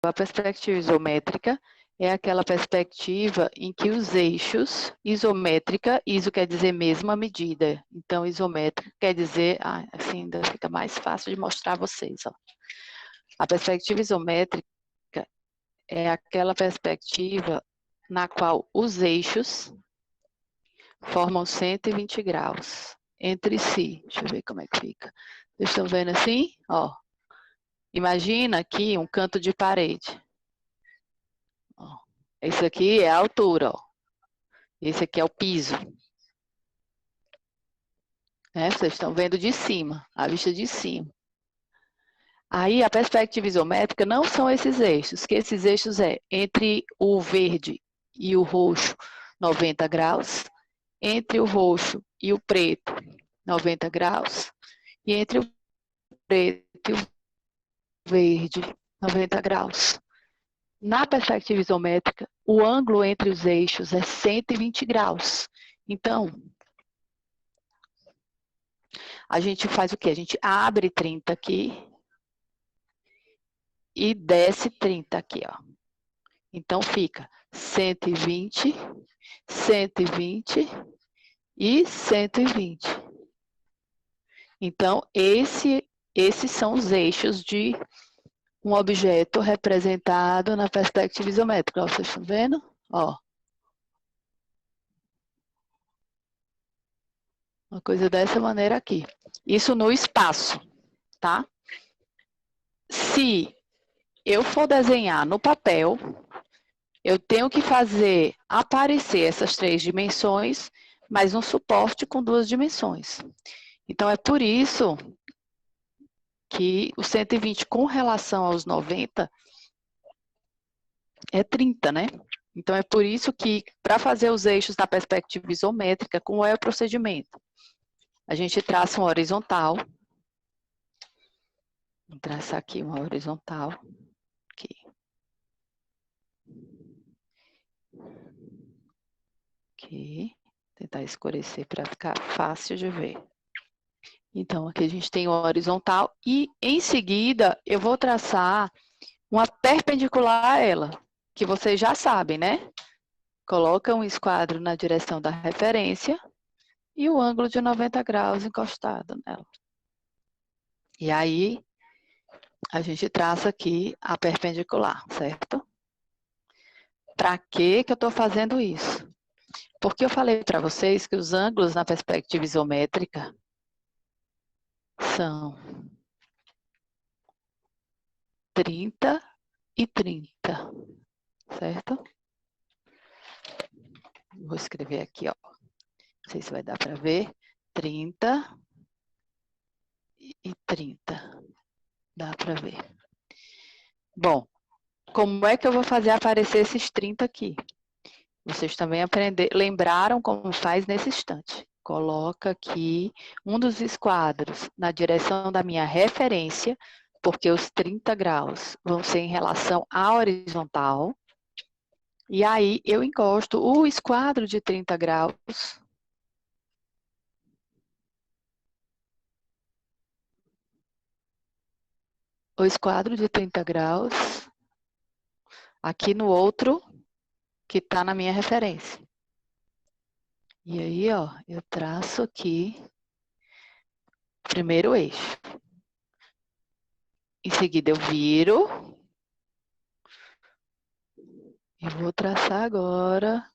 A perspectiva isométrica é aquela perspectiva em que os eixos, isométrica, iso quer dizer mesma medida, então isométrica quer dizer, assim ainda fica mais fácil de mostrar a vocês, ó. A perspectiva isométrica é aquela perspectiva na qual os eixos formam 120 graus entre si. Deixa eu ver como é que fica. Vocês estão vendo assim? Ó. Imagina aqui um canto de parede. Ó. Esse aqui é a altura, ó. Esse aqui é o piso. Vocês estão vendo de cima, a vista de cima. Aí a perspectiva isométrica não são esses eixos, que esses eixos é entre o verde e o roxo, 90 graus, entre o roxo e o preto, 90 graus, e entre o preto e o verde, 90 graus. Na perspectiva isométrica, o ângulo entre os eixos é 120 graus. Então, a gente faz o quê? A gente abre 30 aqui e desce 30 aqui, ó. Então, fica 120, 120 e 120. Então, esses são os eixos de um objeto representado na perspectiva isométrica. Ó, vocês estão vendo? Ó. Uma coisa dessa maneira aqui. Isso no espaço, tá? Se eu for desenhar no papel, eu tenho que fazer aparecer essas 3 dimensões, mas um suporte com 2 dimensões. Então, é por isso que o 120 com relação aos 90 é 30, né? Então, é por isso que, para fazer os eixos da perspectiva isométrica, como é o procedimento? A gente traça uma horizontal. Vou traçar aqui uma horizontal. Aqui. Aqui. Tentar escurecer para ficar fácil de ver. Então, aqui a gente tem uma horizontal e, em seguida, eu vou traçar uma perpendicular a ela, que vocês já sabem, né? Coloca um esquadro na direção da referência e o ângulo de 90 graus encostado nela. E aí, a gente traça aqui a perpendicular, certo? Para que eu estou fazendo isso? Porque eu falei para vocês que os ângulos na perspectiva isométrica são 30 e 30, certo? Vou escrever aqui, ó. Não sei se vai dar para ver. 30 e 30. Dá para ver. Bom, como é que eu vou fazer aparecer esses 30 aqui? Vocês também lembraram como faz nesse instante. Coloca aqui um dos esquadros na direção da minha referência, porque os 30 graus vão ser em relação à horizontal. E aí eu encosto o esquadro de 30 graus aqui no outro que está na minha referência. E aí, ó, eu traço aqui o primeiro eixo. Em seguida, eu viro. E vou traçar agora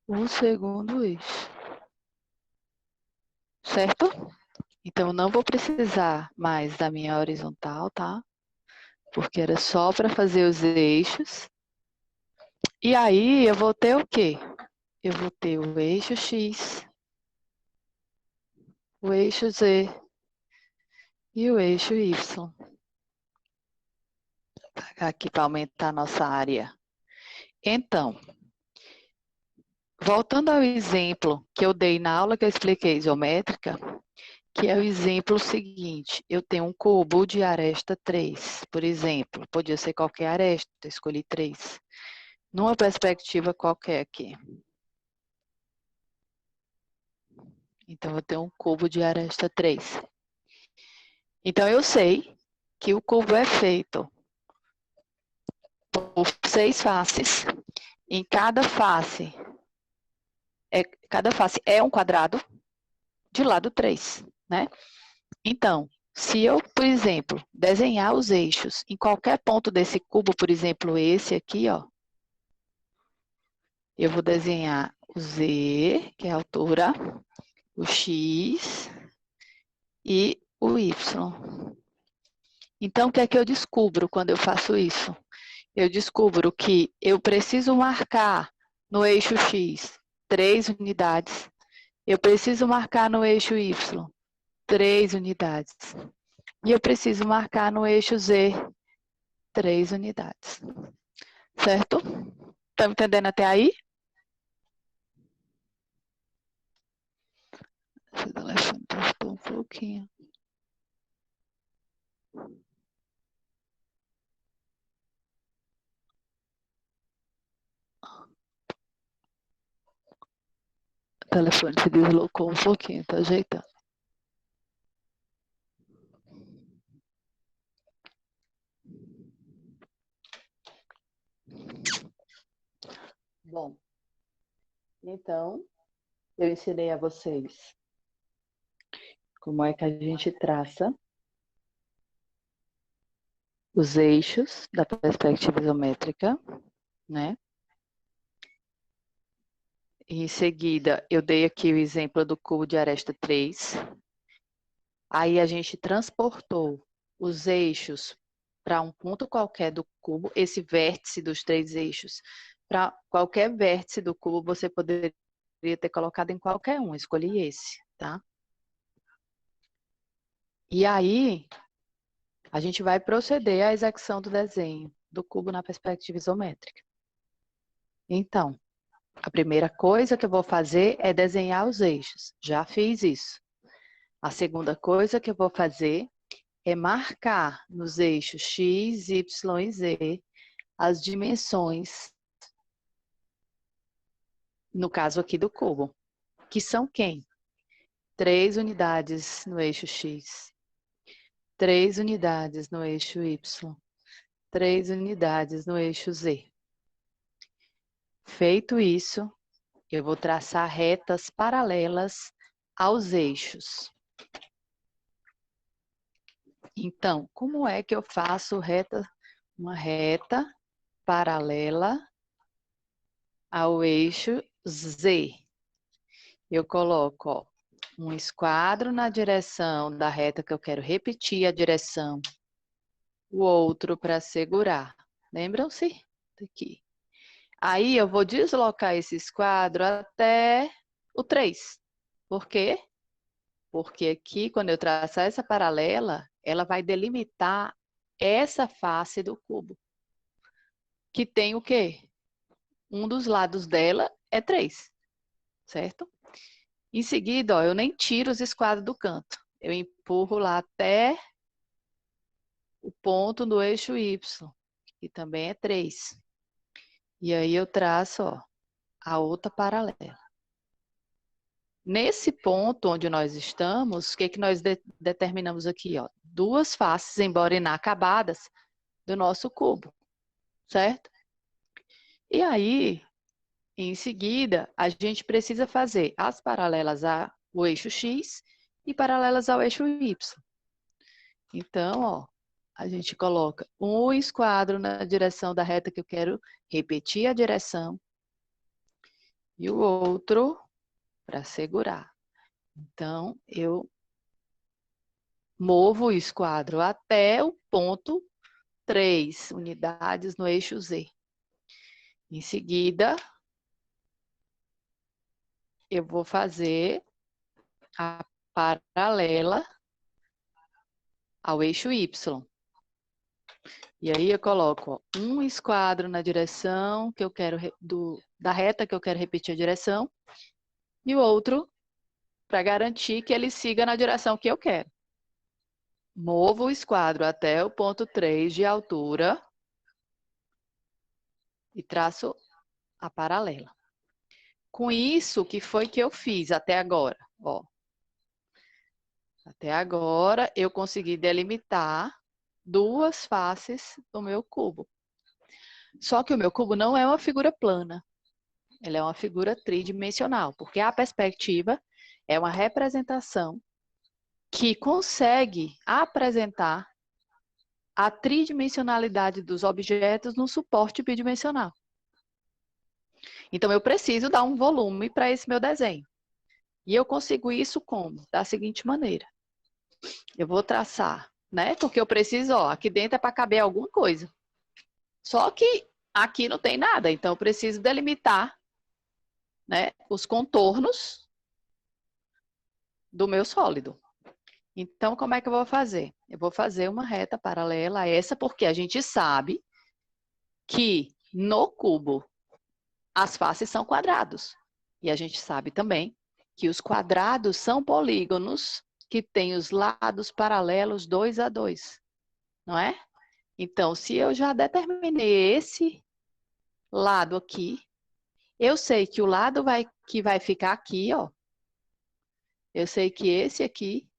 o segundo eixo. Certo? Então, eu não vou precisar mais da minha horizontal, tá? Porque era só para fazer os eixos. E aí, eu vou ter o quê? Eu vou ter o eixo X, o eixo Z e o eixo Y. Vou apagar aqui para aumentar a nossa área. Então, voltando ao exemplo que eu dei na aula que eu expliquei isométrica, que é o exemplo seguinte, eu tenho um cubo de aresta 3, por exemplo, podia ser qualquer aresta, eu escolhi 3, numa perspectiva qualquer aqui. Então, eu tenho um cubo de aresta 3. Então, eu sei que o cubo é feito por 6 faces. Em cada face é um quadrado de lado 3, né? Então, se eu, por exemplo, desenhar os eixos em qualquer ponto desse cubo, por exemplo, esse aqui, ó, eu vou desenhar o Z, que é a altura, o X e o Y. Então, o que é que eu descubro quando eu faço isso? Eu descubro que eu preciso marcar no eixo X 3 unidades, eu preciso marcar no eixo Y 3 unidades, e eu preciso marcar no eixo Z 3 unidades. Certo? Tá me entendendo até aí? Esse telefone tostou um pouquinho. O telefone se deslocou um pouquinho, tá ajeitando. Bom, então, eu ensinei a vocês como é que a gente traça os eixos da perspectiva isométrica, né? Em seguida, eu dei aqui o exemplo do cubo de aresta 3. Aí a gente transportou os eixos para um ponto qualquer do cubo, esse vértice dos 3 eixos, para qualquer vértice do cubo, você poderia ter colocado em qualquer um, escolhi esse, tá? E aí, a gente vai proceder à execução do desenho do cubo na perspectiva isométrica. Então, a primeira coisa que eu vou fazer é desenhar os eixos. Já fiz isso. A segunda coisa que eu vou fazer é marcar nos eixos X, Y e Z as dimensões, no caso aqui do cubo, que são quem? 3 unidades no eixo X, 3 unidades no eixo Y, 3 unidades no eixo Z. Feito isso, eu vou traçar retas paralelas aos eixos. Então, como é que eu faço uma reta paralela ao eixo Z? Eu coloco, ó, um esquadro na direção da reta que eu quero repetir a direção, o outro para segurar. Lembram-se? Aqui. Aí eu vou deslocar esse esquadro até o 3. Por quê? Porque aqui, quando eu traçar essa paralela, ela vai delimitar essa face do cubo. Que tem o quê? Um dos lados dela é 3, certo? Em seguida, ó, eu nem tiro os esquadros do canto. Eu empurro lá até o ponto do eixo Y, que também é 3. E aí eu traço, ó, a outra paralela. Nesse ponto onde nós estamos, o que nós determinamos aqui? Ó? 2 faces, embora inacabadas, do nosso cubo, certo? E aí, em seguida, a gente precisa fazer as paralelas ao eixo X e paralelas ao eixo Y. Então, ó, a gente coloca um esquadro na direção da reta que eu quero repetir a direção e o outro para segurar. Então, eu movo o esquadro até o ponto 3 unidades no eixo Z. Em seguida, eu vou fazer a paralela ao eixo Y. E aí eu coloco, ó, um esquadro na direção que eu quero da reta que eu quero repetir a direção e o outro para garantir que ele siga na direção que eu quero. Movo o esquadro até o ponto 3 de altura e traço a paralela. Com isso, o que foi que eu fiz até agora? Ó, até agora eu consegui delimitar 2 faces do meu cubo. Só que o meu cubo não é uma figura plana. Ele é uma figura tridimensional, porque a perspectiva é uma representação que consegue apresentar a tridimensionalidade dos objetos no suporte bidimensional. Então, eu preciso dar um volume para esse meu desenho. E eu consigo isso como? Da seguinte maneira. Eu vou traçar, né? Porque eu preciso, ó, aqui dentro é para caber alguma coisa. Só que aqui não tem nada, então eu preciso delimitar, né, os contornos do meu sólido. Então, como é que eu vou fazer? Eu vou fazer uma reta paralela a essa, porque a gente sabe que no cubo as faces são quadrados. E a gente sabe também que os quadrados são polígonos que têm os lados paralelos 2 a 2, não é? Então, se eu já determinei esse lado aqui, eu sei que o lado que vai ficar aqui, ó, eu sei que esse aqui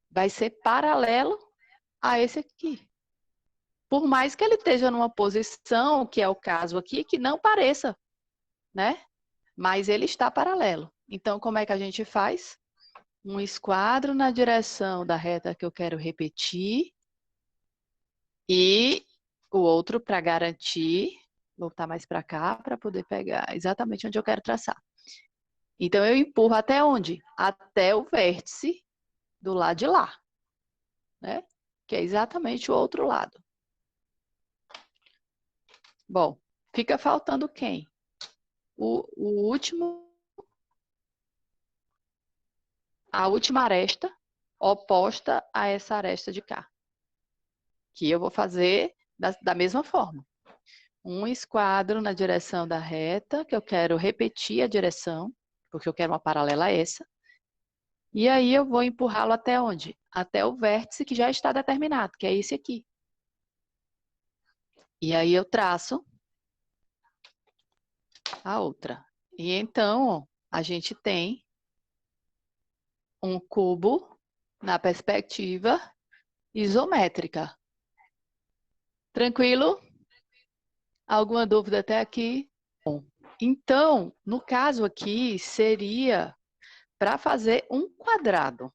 vai ser paralelo a esse aqui. Por mais que ele esteja numa posição, que é o caso aqui, que não pareça, né? Mas ele está paralelo. Então, como é que a gente faz? Um esquadro na direção da reta que eu quero repetir e o outro para garantir, voltar mais para cá para poder pegar exatamente onde eu quero traçar. Então, eu empurro até onde? Até o vértice do lado de lá, né? Que é exatamente o outro lado. Bom, fica faltando quem? O último, a última aresta oposta a essa aresta de cá. Que eu vou fazer da mesma forma. Um esquadro na direção da reta, que eu quero repetir a direção, porque eu quero uma paralela a essa. E aí eu vou empurrá-lo até onde? Até o vértice que já está determinado, que é esse aqui. E aí eu traço a outra. E então, a gente tem um cubo na perspectiva isométrica. Tranquilo? Alguma dúvida até aqui? Bom, então, no caso aqui, seria para fazer um quadrado.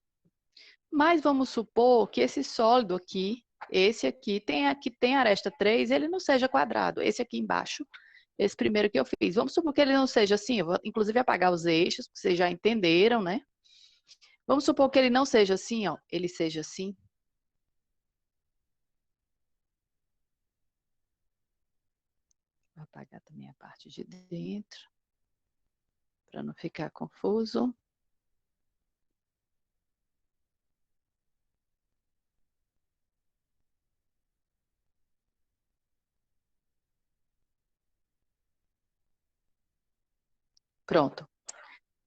Mas vamos supor que esse sólido aqui, esse aqui tem aresta 3, ele não seja quadrado. Esse aqui embaixo, esse primeiro que eu fiz. Vamos supor que ele não seja assim, eu vou inclusive apagar os eixos, porque vocês já entenderam, né? Vamos supor que ele não seja assim, ó, ele seja assim. Vou apagar também a parte de dentro, para não ficar confuso. Pronto.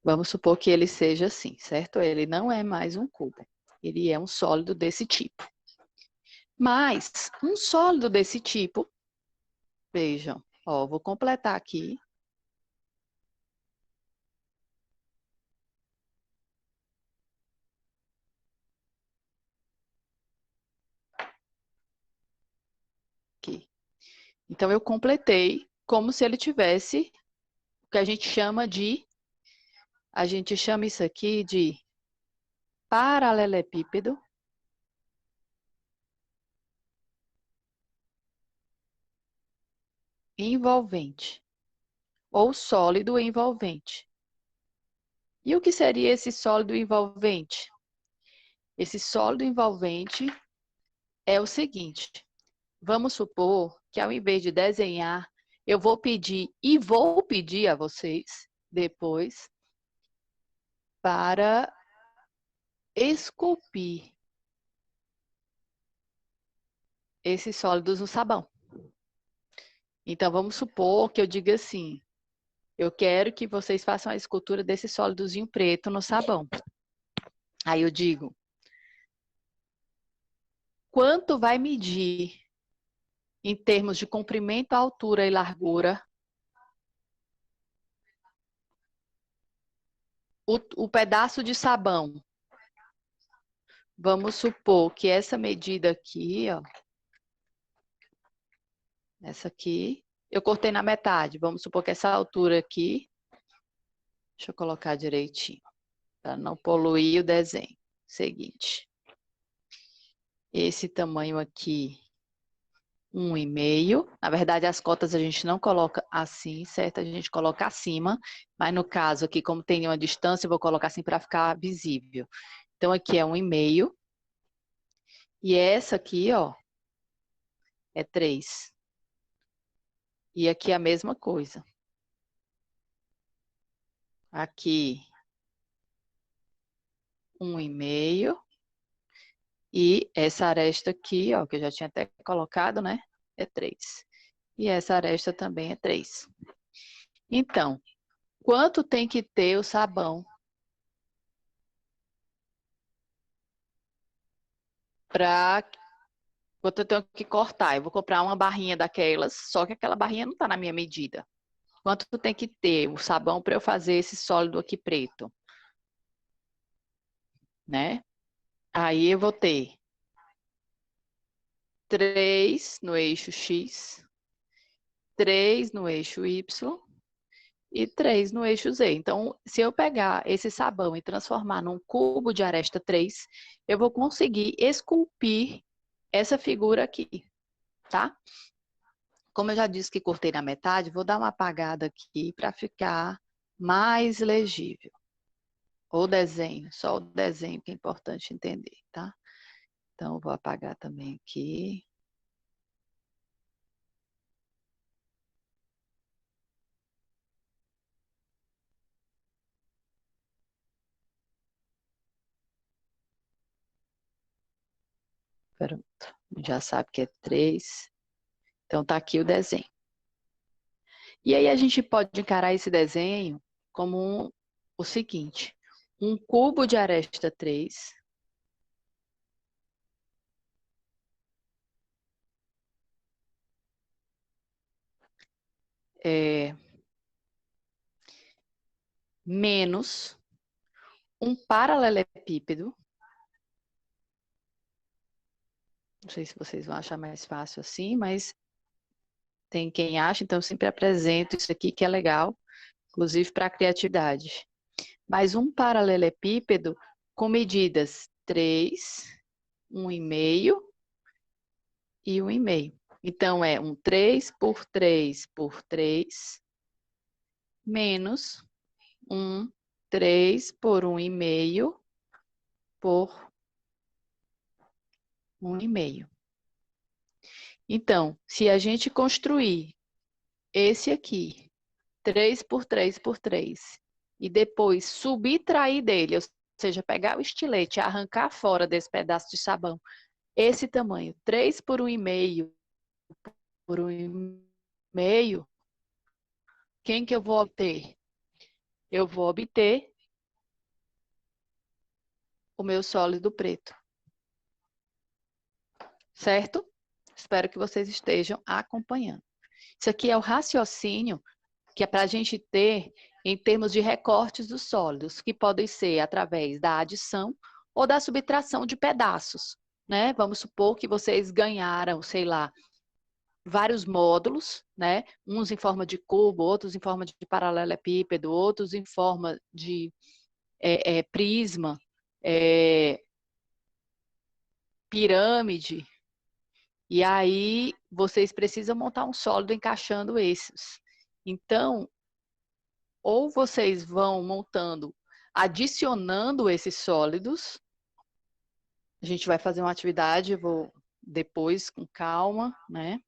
Vamos supor que ele seja assim, certo? Ele não é mais um cubo. Ele é um sólido desse tipo. Mas um sólido desse tipo, vejam, ó, vou completar aqui. Aqui. Então, eu completei como se ele tivesse o que a gente chama isso aqui de paralelepípedo envolvente, ou sólido envolvente. E o que seria esse sólido envolvente? Esse sólido envolvente é o seguinte, vamos supor que ao invés de desenhar, eu vou pedir a vocês depois para esculpir esses sólidos no sabão. Então, vamos supor que eu diga assim, eu quero que vocês façam a escultura desse sólidozinho preto no sabão. Aí eu digo, quanto vai medir em termos de comprimento, altura e largura o pedaço de sabão? Vamos supor que essa medida aqui, ó, Essa aqui, eu cortei na metade. Vamos supor que essa altura aqui, deixa eu colocar direitinho, para não poluir o desenho. Seguinte. Esse tamanho aqui, 1,5. Na verdade, as cotas a gente não coloca assim, certo? A gente coloca acima, mas no caso aqui, como tem uma distância, eu vou colocar assim para ficar visível. Então, aqui é 1,5. E essa aqui, ó, é 3. E aqui é a mesma coisa. Aqui, 1,5. E essa aresta aqui, ó, que eu já tinha até colocado, né? É 3. E essa aresta também é 3. Então, quanto tem que ter o sabão para... Quanto eu tenho que cortar? Eu vou comprar uma barrinha daquelas, só que aquela barrinha não está na minha medida. Quanto tem que ter o sabão para eu fazer esse sólido aqui preto? Né? Aí eu vou ter 3 no eixo X, 3 no eixo Y e 3 no eixo Z. Então, se eu pegar esse sabão e transformar num cubo de aresta 3, eu vou conseguir esculpir essa figura aqui, tá? Como eu já disse que cortei na metade, vou dar uma apagada aqui para ficar mais legível. O desenho, só o desenho que é importante entender, tá? Então, vou apagar também aqui. Pronto, já sabe que é 3. Então, tá aqui o desenho. E aí, a gente pode encarar esse desenho como o seguinte. Um cubo de aresta 3. Menos um paralelepípedo. Não sei se vocês vão achar mais fácil assim, mas tem quem acha, então eu sempre apresento isso aqui que é legal, inclusive para a criatividade. Mais um paralelepípedo com medidas 3, 1,5 e 1,5. Então, é um 3 por 3 por 3, menos um 3 por 1,5 por 1,5. Então, se a gente construir esse aqui, 3 por 3 por 3, e depois subtrair dele, ou seja, pegar o estilete e arrancar fora desse pedaço de sabão, esse tamanho, 3 por 1,5 por 1,5, quem que eu vou obter? Eu vou obter o meu sólido preto. Certo? Espero que vocês estejam acompanhando. Isso aqui é o raciocínio que é para a gente ter em termos de recortes dos sólidos, que podem ser através da adição ou da subtração de pedaços, né? Vamos supor que vocês ganharam, sei lá, vários módulos, né? Uns em forma de cubo, outros em forma de paralelepípedo, outros em forma de prisma, pirâmide. E aí vocês precisam montar um sólido encaixando esses. Então, ou vocês vão montando, adicionando esses sólidos. A gente vai fazer uma atividade, eu vou depois com calma, né?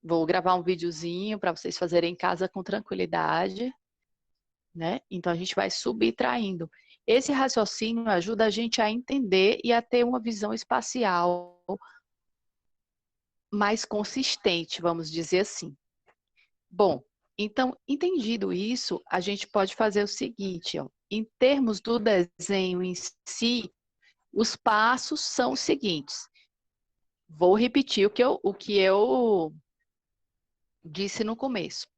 Vou gravar um videozinho para vocês fazerem em casa com tranquilidade, né? Então a gente vai subtraindo. Esse raciocínio ajuda a gente a entender e a ter uma visão espacial mais consistente, vamos dizer assim. Bom, então, entendido isso, a gente pode fazer o seguinte, ó, em termos do desenho em si, os passos são os seguintes. Vou repetir o que eu disse no começo.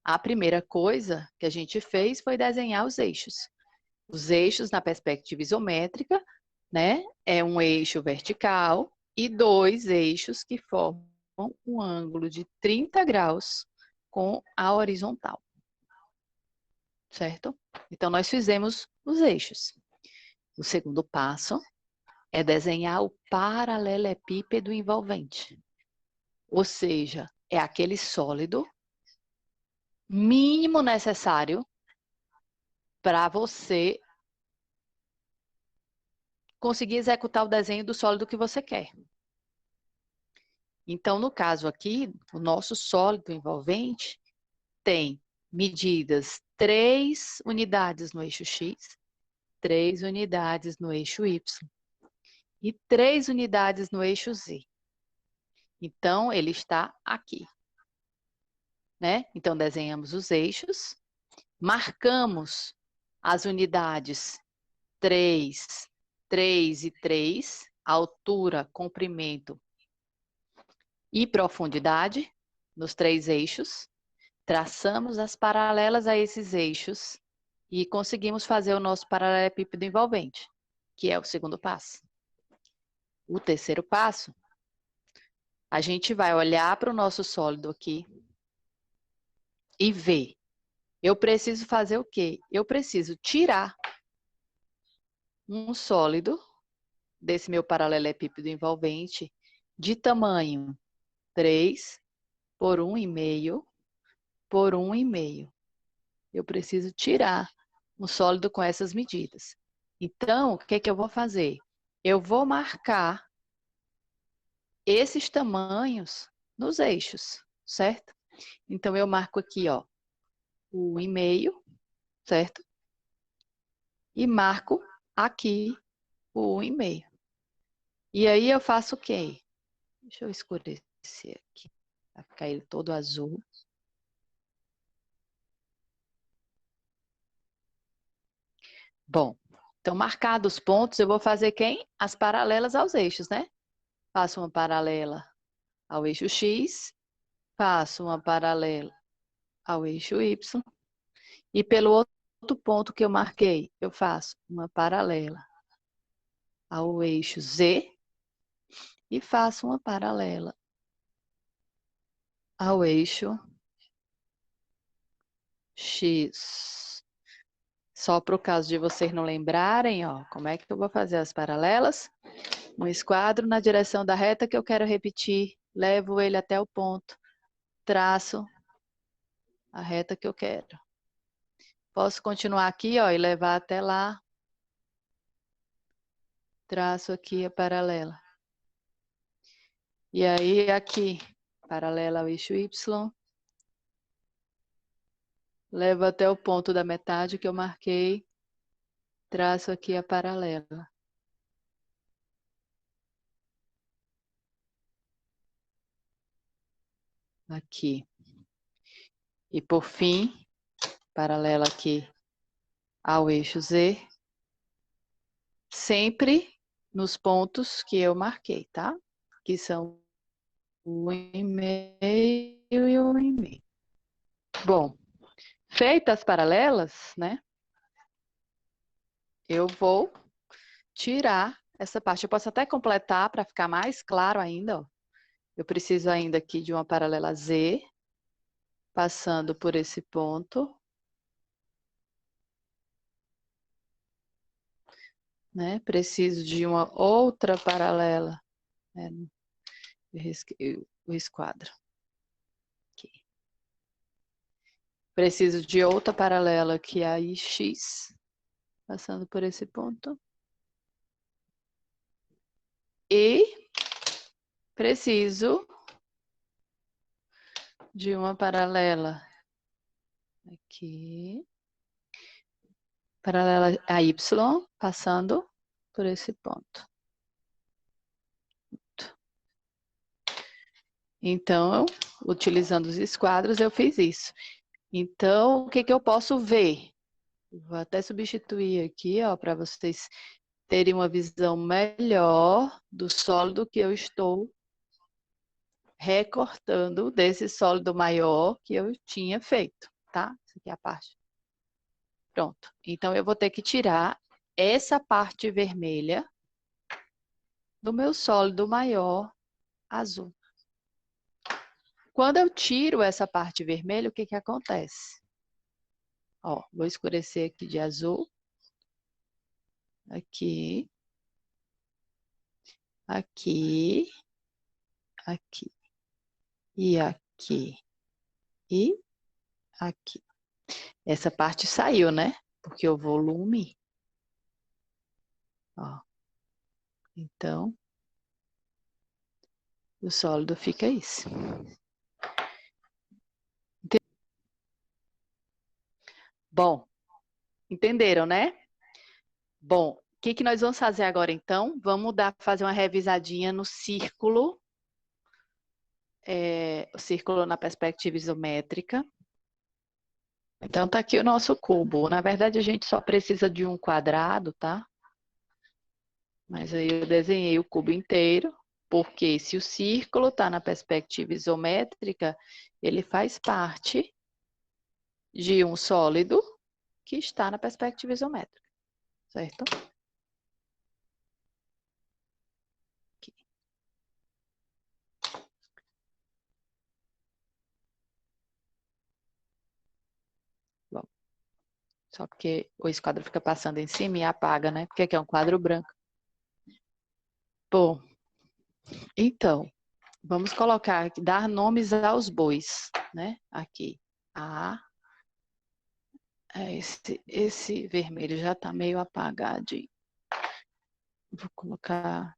A primeira coisa que a gente fez foi desenhar os eixos. Os eixos na perspectiva isométrica, né? É um eixo vertical e 2 eixos que formam um ângulo de 30 graus com a horizontal, certo? Então, nós fizemos os eixos. O segundo passo é desenhar o paralelepípedo envolvente. Ou seja, é aquele sólido mínimo necessário para você conseguir executar o desenho do sólido que você quer. Então, no caso aqui, o nosso sólido envolvente tem medidas 3 unidades no eixo X, 3 unidades no eixo Y e 3 unidades no eixo Z. Então, ele está aqui, né? Então, desenhamos os eixos, marcamos as unidades 3, 3 e 3, altura, comprimento e profundidade nos 3 eixos, traçamos as paralelas a esses eixos e conseguimos fazer o nosso paralelepípedo envolvente, que é o segundo passo. O terceiro passo, a gente vai olhar para o nosso sólido aqui e ver. Eu preciso fazer o quê? Eu preciso tirar um sólido desse meu paralelepípedo envolvente de tamanho 3 por 1,5 por 1,5. Eu preciso tirar um sólido com essas medidas. Então, o que é que eu vou fazer? Eu vou marcar esses tamanhos nos eixos, certo? Então, eu marco aqui, ó, o 1,5, certo? E marco aqui o 1,5. E aí eu faço o quê? Deixa eu escurecer aqui, vai ficar ele todo azul. Bom, então marcados os pontos, eu vou fazer quem? As paralelas aos eixos, né? Faço uma paralela ao eixo X, faço uma paralela ao eixo Y, e pelo outro ponto que eu marquei, eu faço uma paralela ao eixo Z e faço uma paralela ao eixo X. Só para o caso de vocês não lembrarem, ó, como é que eu vou fazer as paralelas? Um esquadro na direção da reta que eu quero repetir, levo ele até o ponto, traço a reta que eu quero. Posso continuar aqui, ó, e levar até lá, traço aqui a paralela. E aí, aqui, paralela ao eixo Y, levo até o ponto da metade que eu marquei, traço aqui a paralela. Aqui. E por fim, paralela aqui ao eixo Z, sempre nos pontos que eu marquei, tá? Que são 1,5 e 1,5. Bom, feitas as paralelas, né? Eu vou tirar essa parte. Eu posso até completar para ficar mais claro ainda, ó. Eu preciso ainda aqui de uma paralela Z, passando por esse ponto, né? Preciso de uma outra paralela, né? O esquadro. Aqui. Preciso de outra paralela que é a IX, passando por esse ponto. E preciso de uma paralela aqui, paralela a Y, passando por esse ponto. Então, utilizando os esquadros, eu fiz isso. Então, o que que eu posso ver? Vou até substituir aqui, ó, para vocês terem uma visão melhor do sólido que eu estou recortando desse sólido maior que eu tinha feito, tá? Essa aqui é a parte. Pronto. Então, eu vou ter que tirar essa parte vermelha do meu sólido maior azul. Quando eu tiro essa parte vermelha, o que que acontece? Ó, vou escurecer aqui de azul. Aqui. Aqui. Aqui. E aqui. E aqui. Essa parte saiu, né? Porque o volume... Ó. Então, o sólido fica isso. Bom, entenderam, né? Bom, o que que nós vamos fazer agora, então? Vamos fazer uma revisadinha no círculo. O círculo na perspectiva isométrica. Então, tá aqui o nosso cubo. Na verdade, a gente só precisa de um quadrado, tá? Mas aí eu desenhei o cubo inteiro, porque se o círculo está na perspectiva isométrica, ele faz parte de um sólido que está na perspectiva isométrica, certo? Aqui. Bom, só porque o esquadro fica passando em cima e apaga, né? Porque aqui é um quadro branco. Bom, então, vamos colocar aqui, dar nomes aos bois, né? Aqui, esse vermelho já está meio apagadinho. Vou colocar...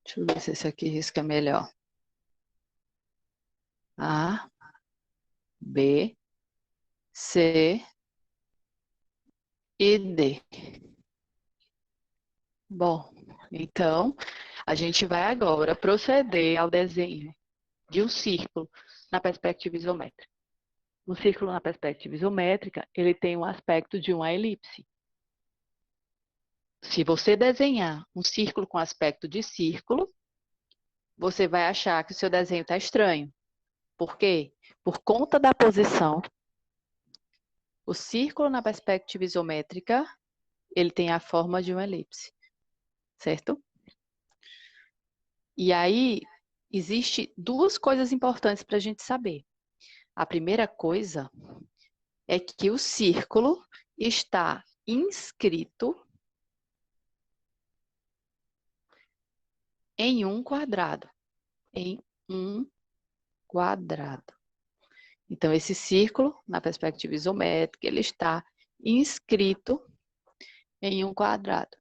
Deixa eu ver se esse aqui risca melhor. A, B, C e D. Bom, então, a gente vai agora proceder ao desenho de um círculo na perspectiva isométrica. Um círculo na perspectiva isométrica, ele tem um aspecto de uma elipse. Se você desenhar um círculo com aspecto de círculo, você vai achar que o seu desenho está estranho. Por quê? Por conta da posição, o círculo na perspectiva isométrica, ele tem a forma de uma elipse, certo? E aí, existe duas coisas importantes para a gente saber. A primeira coisa é que o círculo está inscrito em um quadrado. Em um quadrado. Então, esse círculo, na perspectiva isométrica, ele está inscrito em um quadrado.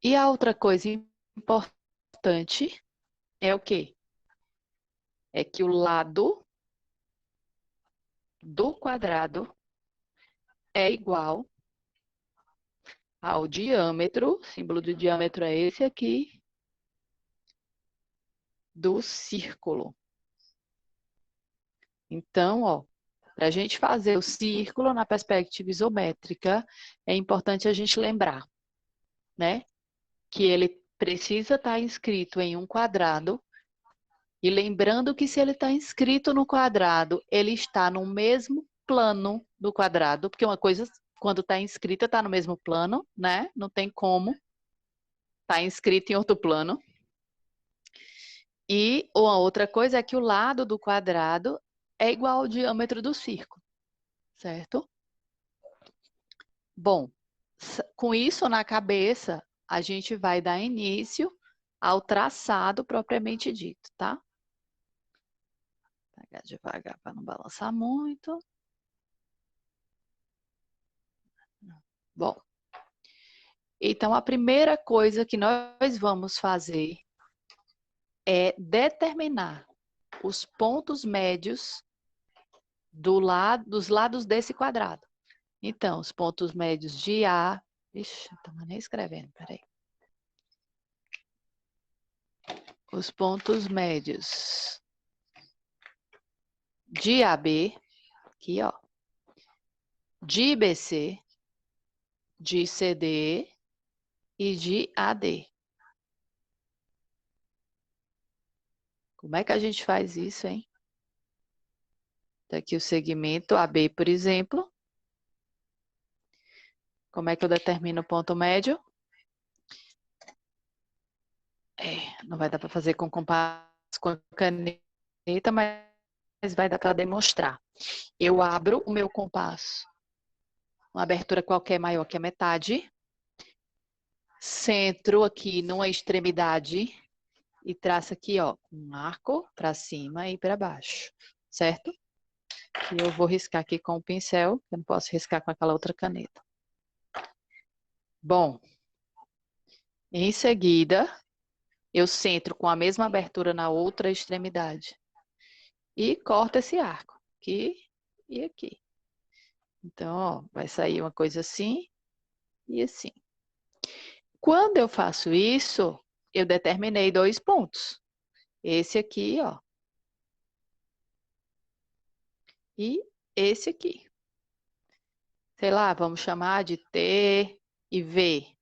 E a outra coisa importante é o quê? É que o lado do quadrado é igual ao diâmetro, símbolo de diâmetro é esse aqui, do círculo. Então, ó, para a gente fazer o círculo na perspectiva isométrica, é importante a gente lembrar, né? Que ele precisa estar inscrito em um quadrado, e lembrando que se ele está inscrito no quadrado, ele está no mesmo plano do quadrado, porque uma coisa, quando está inscrita, está no mesmo plano, né? Não tem como estar inscrito em outro plano. E uma outra coisa é que o lado do quadrado é igual ao diâmetro do círculo, certo? Bom, com isso na cabeça, a gente vai dar início ao traçado propriamente dito, tá? Vou pegar devagar para não balançar muito. Bom, então a primeira coisa que nós vamos fazer é determinar os pontos médios dos lados desse quadrado. Então, os pontos médios de A... Ixi, não estava nem escrevendo, peraí. Os pontos médios de AB, aqui, ó, de BC, de CD e de AD. Como é que a gente faz isso, hein? Tá aqui o segmento AB, por exemplo. Como é que eu determino o ponto médio? Não vai dar para fazer com compasso com a caneta, mas vai dar para demonstrar. Eu abro o meu compasso, uma abertura qualquer maior que a metade, centro aqui numa extremidade e traço aqui, ó, um arco para cima e para baixo, certo? E eu vou riscar aqui com o pincel, eu não posso riscar com aquela outra caneta. Bom, em seguida, eu centro com a mesma abertura na outra extremidade e corto esse arco aqui e aqui. Então, ó, vai sair uma coisa assim e assim. Quando eu faço isso, eu determinei 2 pontos. Esse aqui, ó. E esse aqui. Sei lá, vamos chamar de T e V.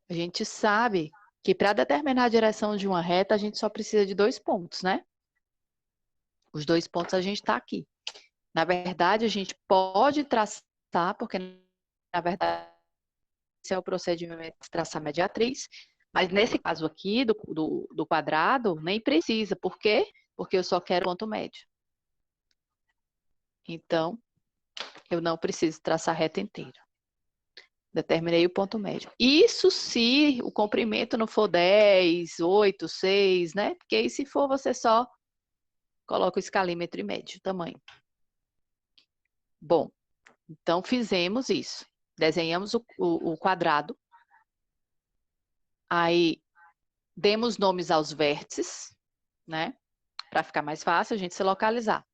A gente sabe que para determinar a direção de uma reta, a gente só precisa de 2 pontos, né? Os 2 pontos a gente está aqui. Na verdade, a gente pode traçar, porque na verdade esse é o procedimento de traçar mediatriz, mas nesse caso aqui do quadrado, nem precisa. Por quê? Porque eu só quero ponto médio. Então, eu não preciso traçar a reta inteira. Determinei o ponto médio. Isso se o comprimento não for 10, 8, 6, né? Porque aí se for, você só coloca o escalímetro e mede o tamanho. Bom, então fizemos isso. Desenhamos o quadrado. Aí, demos nomes aos vértices, né? Para ficar mais fácil a gente se localizar.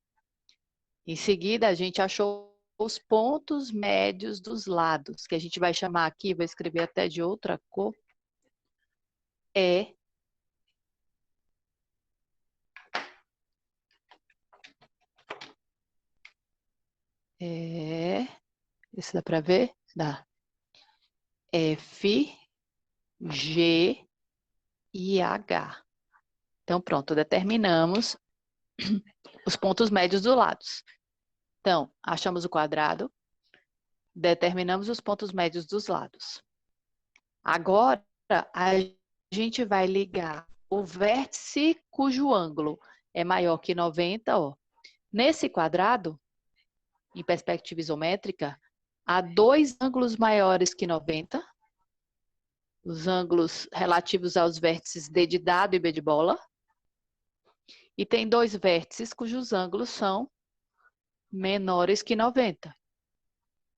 Em seguida, a gente achou os pontos médios dos lados, que a gente vai chamar aqui, vou escrever até de outra cor, esse dá para ver? Dá. F, G e H. Então, pronto, determinamos os pontos médios dos lados. Então, achamos o quadrado, determinamos os pontos médios dos lados. Agora, a gente vai ligar o vértice cujo ângulo é maior que 90, ó. Nesse quadrado, em perspectiva isométrica, há 2 ângulos maiores que 90, os ângulos relativos aos vértices D de dado e B de bola, e tem 2 vértices cujos ângulos são menores que 90,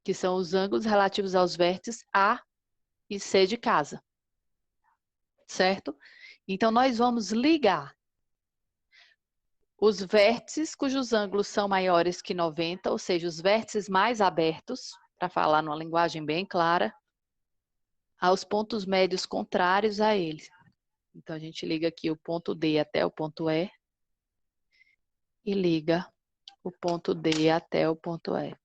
que são os ângulos relativos aos vértices A e C de casa, certo? Então, nós vamos ligar os vértices cujos ângulos são maiores que 90, ou seja, os vértices mais abertos, para falar numa linguagem bem clara, aos pontos médios contrários a eles. Então, a gente liga aqui o ponto D até o ponto E e liga o ponto D até o ponto E.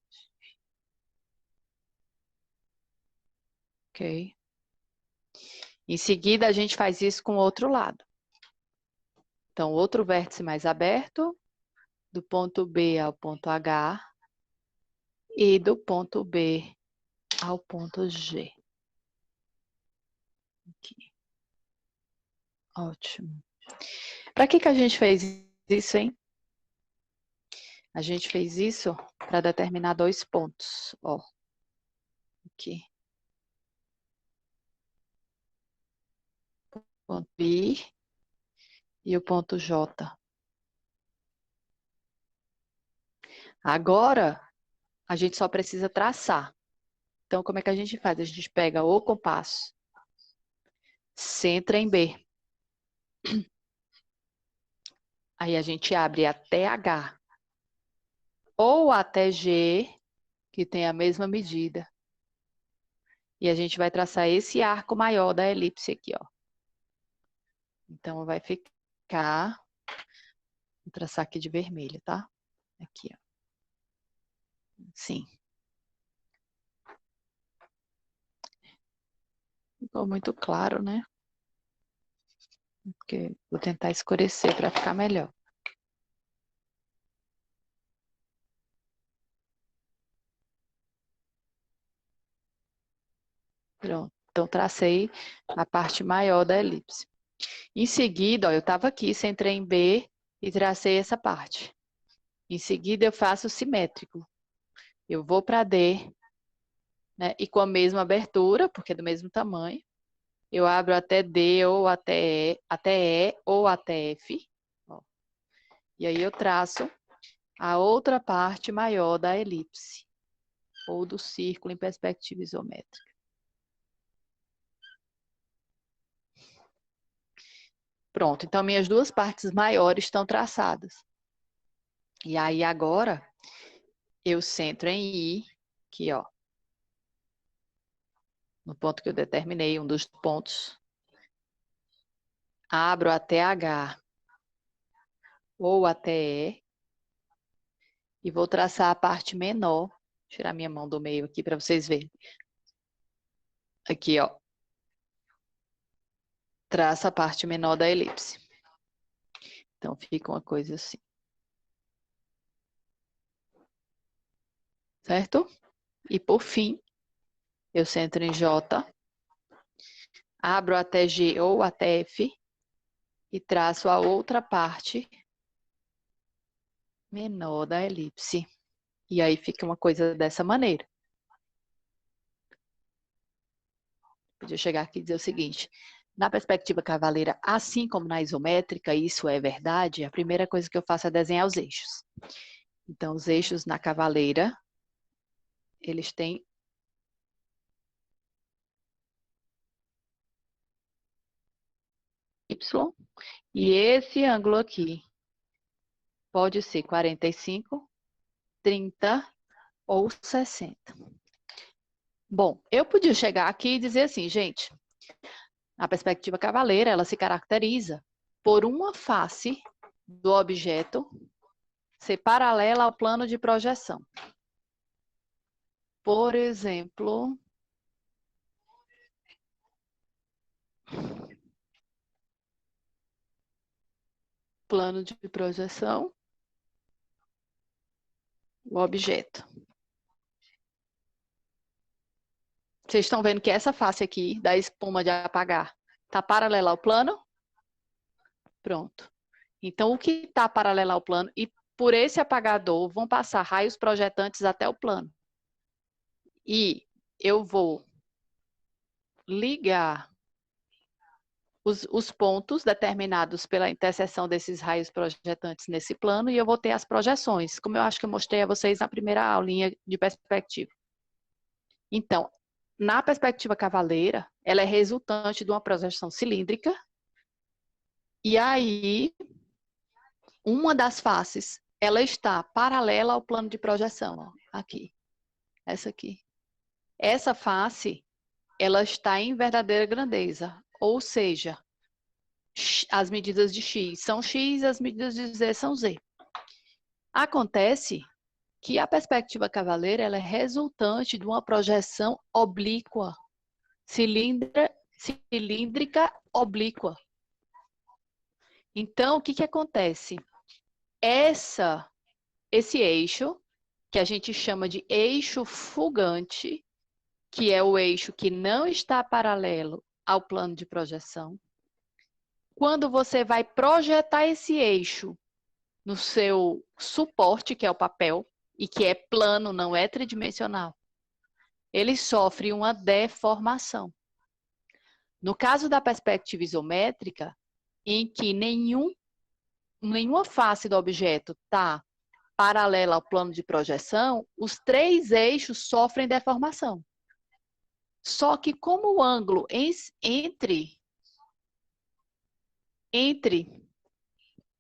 Ok? Em seguida, a gente faz isso com o outro lado. Então, outro vértice mais aberto, do ponto B ao ponto H e do ponto B ao ponto G. Aqui. Ótimo. Para que a gente fez isso, hein? A gente fez isso para determinar 2 pontos. Ó, aqui. O ponto I e o ponto J. Agora, a gente só precisa traçar. Então, como é que a gente faz? A gente pega o compasso, centra em B. Aí a gente abre até H. Ou até G, que tem a mesma medida. E a gente vai traçar esse arco maior da elipse aqui, ó. Então, vai ficar... Vou traçar aqui de vermelho, tá? Aqui, ó. Sim. Ficou muito claro, né? Porque vou tentar escurecer para ficar melhor. Pronto. Então, tracei a parte maior da elipse. Em seguida, ó, eu estava aqui, centrei em B e tracei essa parte. Em seguida, eu faço simétrico. Eu vou para D, né? E com a mesma abertura, porque é do mesmo tamanho, eu abro até D ou até E ou até F. Ó. E aí eu traço a outra parte maior da elipse, ou do círculo em perspectiva isométrica. Pronto, então minhas duas partes maiores estão traçadas. E aí agora eu centro em I, aqui ó, no ponto que eu determinei, um dos pontos. Abro até H ou até E e vou traçar a parte menor. Vou tirar minha mão do meio aqui para vocês verem. Aqui ó, traça a parte menor da elipse. Então fica uma coisa assim. Certo? E por fim, eu centro em J, abro até G ou até F e traço a outra parte menor da elipse. E aí fica uma coisa dessa maneira. Podia chegar aqui e dizer o seguinte: na perspectiva cavaleira, assim como na isométrica, isso é verdade, a primeira coisa que eu faço é desenhar os eixos. Então, os eixos na cavaleira, eles têm Y, e esse ângulo aqui pode ser 45, 30 ou 60. Bom, eu podia chegar aqui e dizer assim, gente, a perspectiva cavaleira, ela se caracteriza por uma face do objeto ser paralela ao plano de projeção. Por exemplo, plano de projeção, o objeto. Vocês estão vendo que essa face aqui, da espuma de apagar, está paralela ao plano? Pronto. Então, o que está paralelo ao plano, e por esse apagador vão passar raios projetantes até o plano. E eu vou ligar os pontos determinados pela interseção desses raios projetantes nesse plano e eu vou ter as projeções, como eu acho que eu mostrei a vocês na primeira aulinha de perspectiva. Então, na perspectiva cavaleira, ela é resultante de uma projeção cilíndrica e aí uma das faces, ela está paralela ao plano de projeção, ó, aqui, essa aqui. Essa face, ela está em verdadeira grandeza, ou seja, as medidas de X são X, as medidas de Z são Z. Acontece que a perspectiva cavaleira ela é resultante de uma projeção oblíqua, cilíndrica oblíqua. Então, o que que acontece? Esse eixo, que a gente chama de eixo fugante, que é o eixo que não está paralelo ao plano de projeção, quando você vai projetar esse eixo no seu suporte, que é o papel, e que é plano, não é tridimensional, ele sofre uma deformação. No caso da perspectiva isométrica, em que nenhuma face do objeto está paralela ao plano de projeção, os três eixos sofrem deformação. Só que como o ângulo entre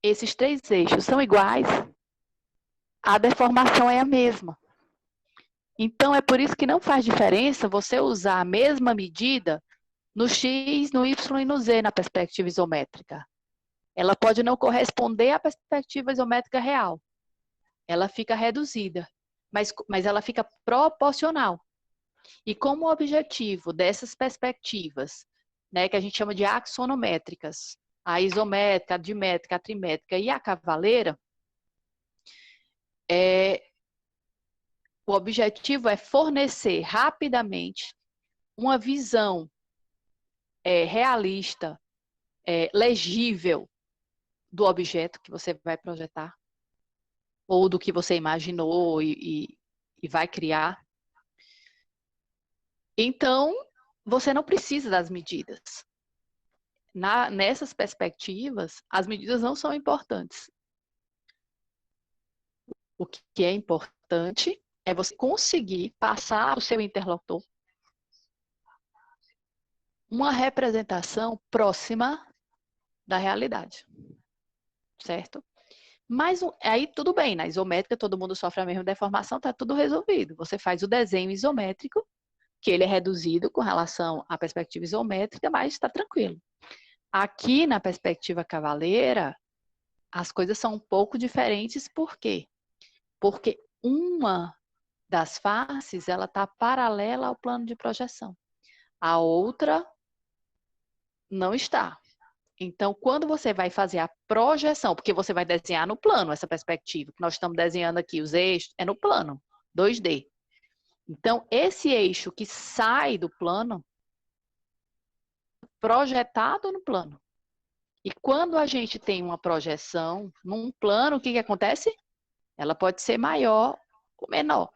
esses três eixos são iguais, a deformação é a mesma. Então, é por isso que não faz diferença você usar a mesma medida no X, no Y e no Z na perspectiva isométrica. Ela pode não corresponder à perspectiva isométrica real. Ela fica reduzida, mas ela fica proporcional. E como o objetivo dessas perspectivas, né, que a gente chama de axonométricas, a isométrica, a dimétrica, a trimétrica e a cavaleira, o objetivo é fornecer rapidamente uma visão realista, legível do objeto que você vai projetar, ou do que você imaginou e vai criar, então você não precisa das medidas. Nessas perspectivas, as medidas não são importantes. O que é importante é você conseguir passar ao seu interlocutor uma representação próxima da realidade, certo? Mas aí tudo bem, na isométrica todo mundo sofre a mesma deformação, está tudo resolvido. Você faz o desenho isométrico, que ele é reduzido com relação à perspectiva isométrica, mas está tranquilo. Aqui na perspectiva cavaleira, as coisas são um pouco diferentes, por quê? Porque uma das faces, ela está paralela ao plano de projeção. A outra não está. Então, quando você vai fazer a projeção, porque você vai desenhar no plano essa perspectiva, que nós estamos desenhando aqui, os eixos, é no plano, 2D. Então, esse eixo que sai do plano, projetado no plano. E quando a gente tem uma projeção num plano, o que acontece? Ela pode ser maior ou menor.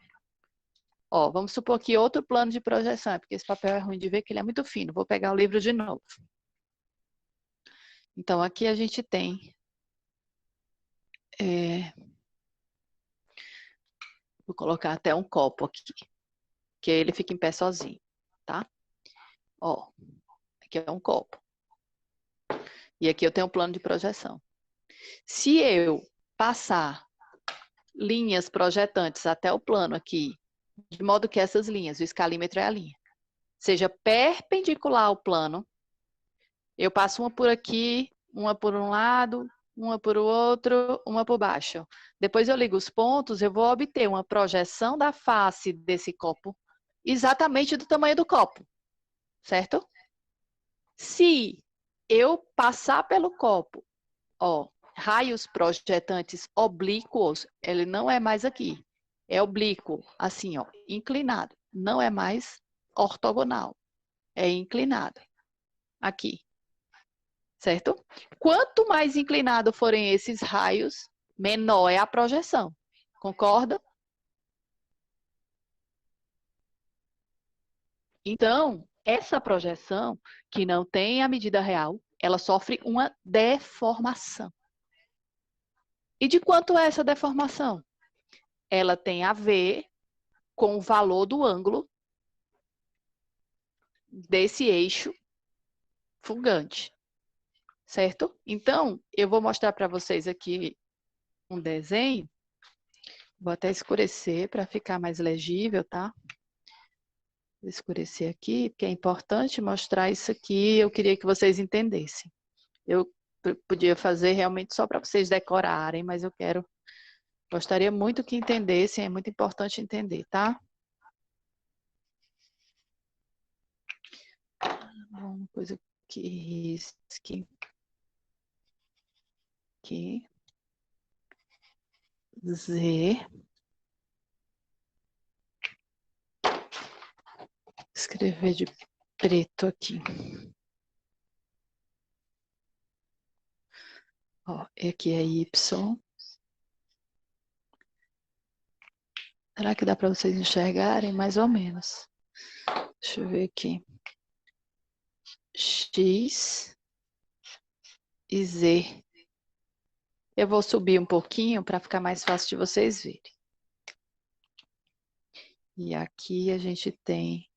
Ó, vamos supor que outro plano de projeção, porque esse papel é ruim de ver, que ele é muito fino. Vou pegar o livro de novo. Então, aqui a gente tem... vou colocar até um copo aqui, que aí ele fica em pé sozinho, tá? Ó, aqui é um copo. E aqui eu tenho um plano de projeção. Se eu passar linhas projetantes até o plano aqui, de modo que essas linhas, o escalímetro é a linha, seja perpendicular ao plano, eu passo uma por aqui, uma por um lado, uma por outro, uma por baixo. Depois eu ligo os pontos, eu vou obter uma projeção da face desse copo exatamente do tamanho do copo, certo? Se eu passar pelo copo, ó, raios projetantes oblíquos, ele não é mais aqui. É oblíquo, assim, ó, inclinado. Não é mais ortogonal. É inclinado. Aqui. Certo? Quanto mais inclinado forem esses raios, menor é a projeção. Concorda? Então, essa projeção, que não tem a medida real, ela sofre uma deformação. E de quanto é essa deformação? Ela tem a ver com o valor do ângulo desse eixo fugante, certo? Então, eu vou mostrar para vocês aqui um desenho. Vou até escurecer para ficar mais legível, tá? Vou escurecer aqui, porque é importante mostrar isso aqui. Eu queria que vocês entendessem. Eu podia fazer realmente só para vocês decorarem, mas eu gostaria muito que entendessem, é muito importante entender, tá? Uma coisa que risque aqui. Z. Escrever de preto aqui. Ó, aqui é Y. Será que dá para vocês enxergarem? Mais ou menos. Deixa eu ver aqui. X e Z. Eu vou subir um pouquinho para ficar mais fácil de vocês verem. E aqui a gente tem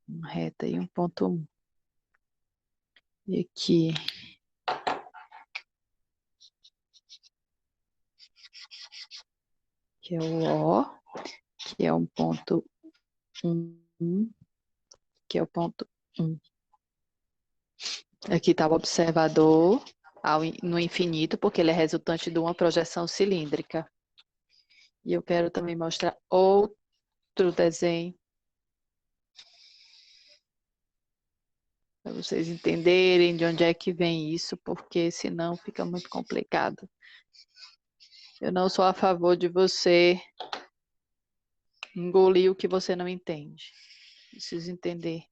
uma reta e um ponto 1. E aqui que é o O, que é um ponto 1, que é o ponto 1. Aqui está o observador no infinito, porque ele é resultante de uma projeção cilíndrica. E eu quero também mostrar outro desenho, para vocês entenderem de onde é que vem isso, porque senão fica muito complicado. Eu não sou a favor de você engolir o que você não entende. Preciso entender.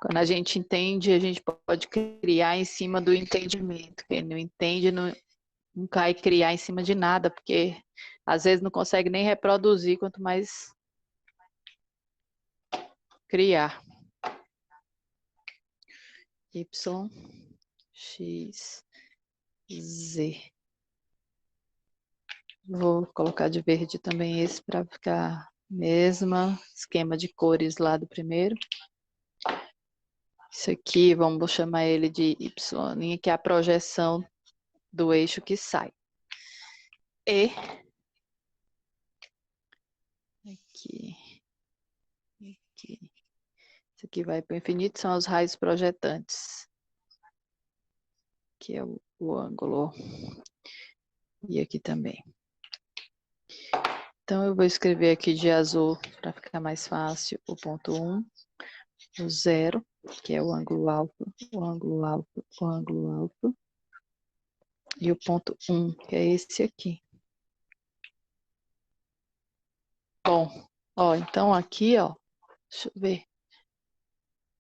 Quando a gente entende, a gente pode criar em cima do entendimento. Quem não entende não cai criar em cima de nada, porque às vezes não consegue nem reproduzir, quanto mais criar. Y, X, Z. Vou colocar de verde também esse para ficar mesma esquema de cores lá do primeiro. Isso aqui, vamos chamar ele de Y, que é a projeção do eixo que sai. E aqui, aqui. Isso aqui vai para o infinito, são os raios projetantes, que é o ângulo. E aqui também. Então, eu vou escrever aqui de azul para ficar mais fácil o ponto 1, o 0, que é o ângulo alto, o ângulo alto, o ângulo alto. E o ponto 1, que é esse aqui. Bom, ó, então aqui, ó, deixa eu ver.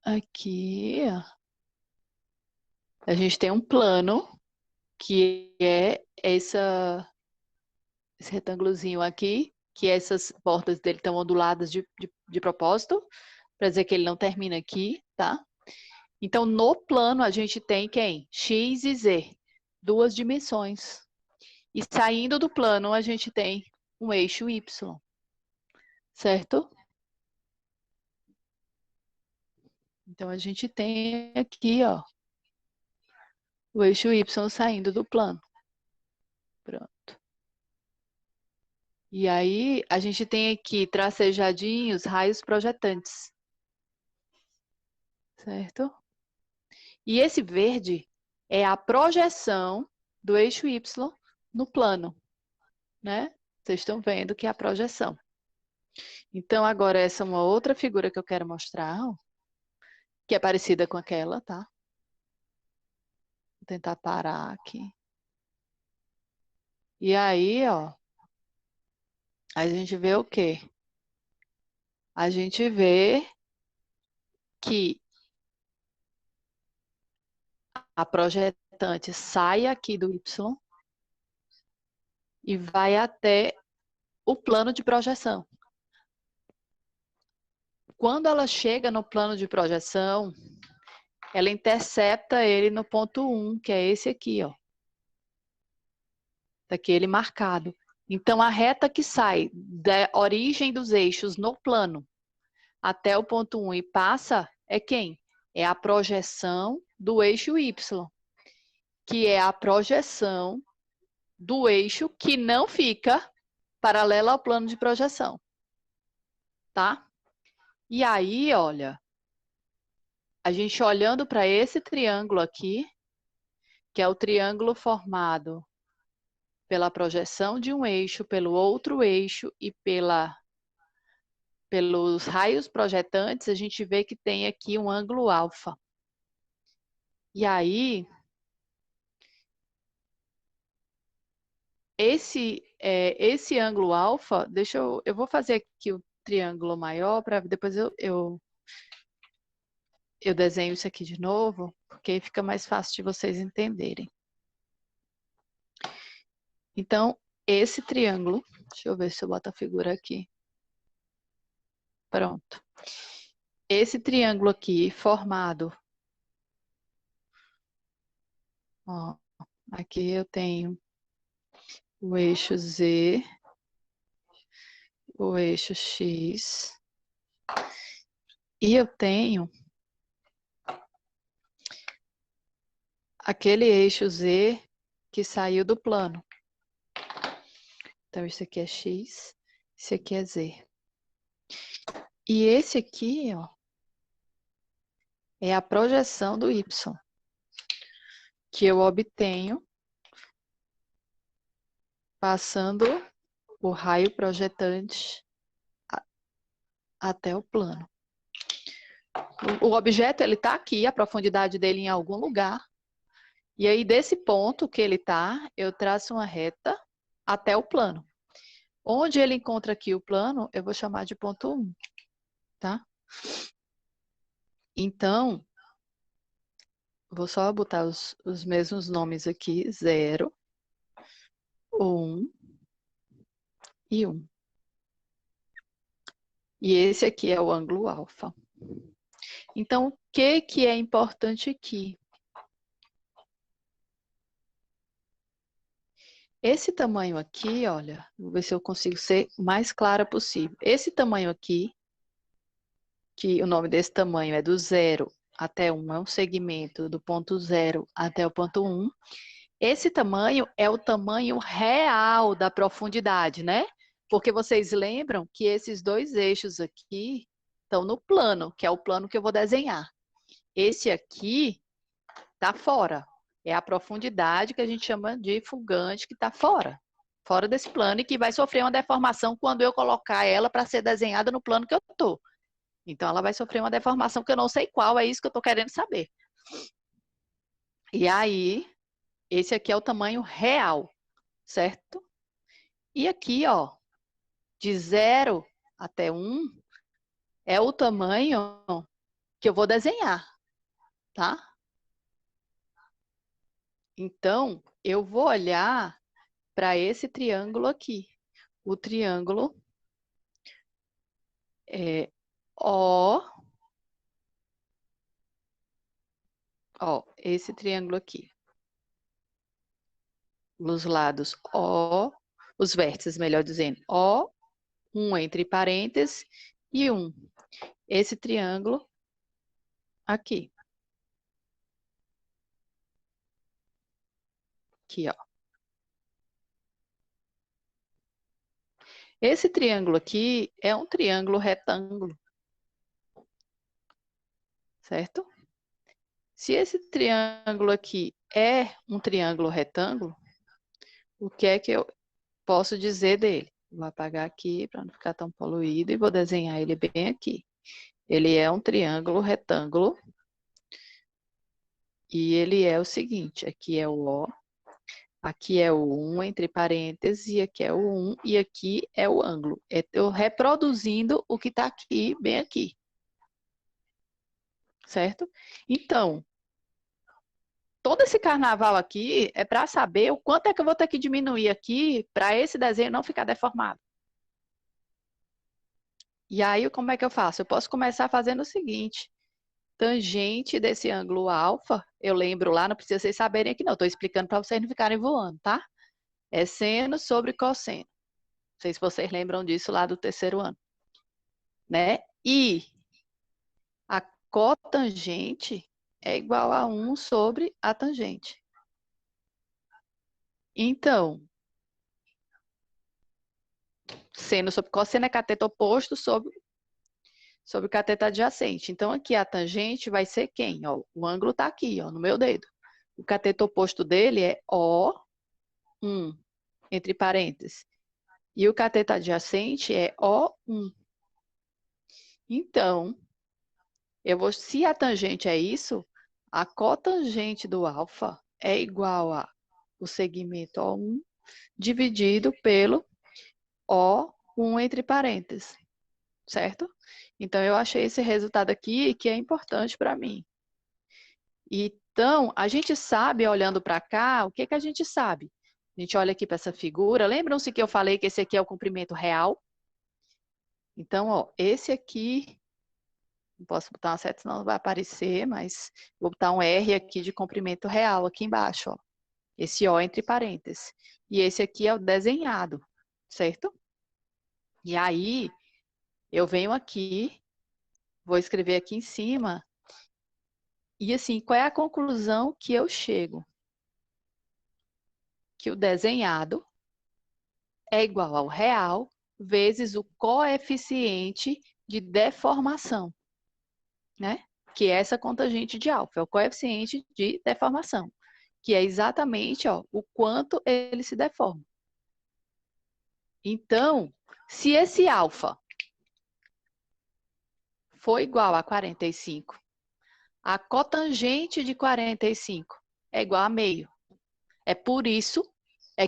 Aqui, ó, a gente tem um plano, que é esse retângulozinho aqui, que essas bordas dele estão onduladas de propósito, para dizer que ele não termina aqui, tá? Então, no plano, a gente tem quem? X e Z, duas dimensões. E saindo do plano, a gente tem um eixo Y, certo? Então, a gente tem aqui, ó, o eixo Y saindo do plano. Pronto. E aí, a gente tem aqui tracejadinhos, raios projetantes. Certo? E esse verde é a projeção do eixo Y no plano, né? Vocês estão vendo que é a projeção. Então, agora essa é uma outra figura que eu quero mostrar, ó, que é parecida com aquela, tá? Vou tentar parar aqui. E aí, ó, a gente vê o quê? A gente vê que a projetante sai aqui do Y e vai até o plano de projeção. Quando ela chega no plano de projeção, ela intercepta ele no ponto 1, que é esse aqui, ó. Daquele marcado. Então, a reta que sai da origem dos eixos no plano até o ponto 1 e passa é quem? É a projeção do eixo Y, que é a projeção do eixo que não fica paralela ao plano de projeção. Tá? E aí, olha, a gente olhando para esse triângulo aqui, que é o triângulo formado pela projeção de um eixo, pelo outro eixo e pelos raios projetantes, a gente vê que tem aqui um ângulo alfa. E aí, esse ângulo alfa, eu vou fazer aqui o triângulo maior, para depois eu desenho isso aqui de novo, porque aí fica mais fácil de vocês entenderem. Então, esse triângulo, deixa eu ver se eu boto a figura aqui. Pronto. Esse triângulo aqui formado, ó, aqui eu tenho o eixo Z, o eixo X, e eu tenho aquele eixo Z que saiu do plano. Então, isso aqui é X, esse aqui é Z. E esse aqui, ó, é a projeção do Y, que eu obtenho passando o raio projetante até o plano. O objeto, ele está aqui, a profundidade dele em algum lugar, E aí, desse ponto que ele está, eu traço uma reta até o plano. Onde ele encontra aqui o plano, eu vou chamar de ponto 1, tá? Então, vou só botar os mesmos nomes aqui, 0, 1 e 1. E esse aqui é o ângulo alfa. Então, o que é importante aqui? Esse tamanho aqui, olha, vou ver se eu consigo ser o mais clara possível. Esse tamanho aqui, que o nome desse tamanho é do 0 até 1, é um segmento do ponto 0 até o ponto 1. Esse tamanho é o tamanho real da profundidade, né? Porque vocês lembram que esses dois eixos aqui estão no plano, que é o plano que eu vou desenhar. Esse aqui está fora. É a profundidade que a gente chama de fulgante que está fora desse plano e que vai sofrer uma deformação quando eu colocar ela para ser desenhada no plano que eu estou. Então, ela vai sofrer uma deformação que eu não sei qual, é isso que eu estou querendo saber. E aí, esse aqui é o tamanho real, certo? E aqui, ó, de 0 até 1, é o tamanho que eu vou desenhar, tá? Então, eu vou olhar para esse triângulo aqui. O triângulo é esse triângulo aqui. Os lados O, os vértices, melhor dizendo, O, 1 entre parênteses e 1. Esse triângulo aqui. Aqui, ó. Esse triângulo aqui é um triângulo retângulo, certo? Se esse triângulo aqui é um triângulo retângulo, o que é que eu posso dizer dele? Vou apagar aqui para não ficar tão poluído e vou desenhar ele bem aqui. Ele é um triângulo retângulo e ele é o seguinte, aqui é o O, aqui é o 1 entre parênteses, e aqui é o 1, e aqui é o ângulo. Eu reproduzindo o que está aqui, bem aqui. Certo? Então, todo esse carnaval aqui é para saber o quanto é que eu vou ter que diminuir aqui para esse desenho não ficar deformado. E aí, como é que eu faço? Eu posso começar fazendo o seguinte. Tangente desse ângulo alfa, eu lembro lá, não precisa vocês saberem aqui não, estou explicando para vocês não ficarem voando, tá? É seno sobre cosseno. Não sei se vocês lembram disso lá do terceiro ano. Né? E a cotangente é igual a 1 sobre a tangente. Então, seno sobre cosseno é cateto oposto sobre o cateto adjacente. Então, aqui a tangente vai ser quem? Ó, o ângulo está aqui, ó, no meu dedo. O cateto oposto dele é O1, entre parênteses. E o cateto adjacente é O1. Então, se a tangente é isso, a cotangente do alfa é igual a o segmento O1 dividido pelo O1 entre parênteses, certo? Então, eu achei esse resultado aqui que é importante para mim. Então, a gente sabe, olhando para cá, o que que a gente sabe? A gente olha aqui para essa figura, lembram-se que eu falei que esse aqui é o comprimento real? Então, ó, esse aqui, não posso botar uma seta, senão não vai aparecer, mas vou botar um R aqui de comprimento real aqui embaixo, ó. Esse O entre parênteses. E esse aqui é o desenhado, certo? E aí, eu venho aqui, vou escrever aqui em cima, e assim, qual é a conclusão que eu chego? Que o desenhado é igual ao real vezes o coeficiente de deformação, né? Que é essa cotangente de alfa, é o coeficiente de deformação, que é exatamente, ó, o quanto ele se deforma. Então, se esse alfa for igual a 45, a cotangente de 45 é igual a meio. É por isso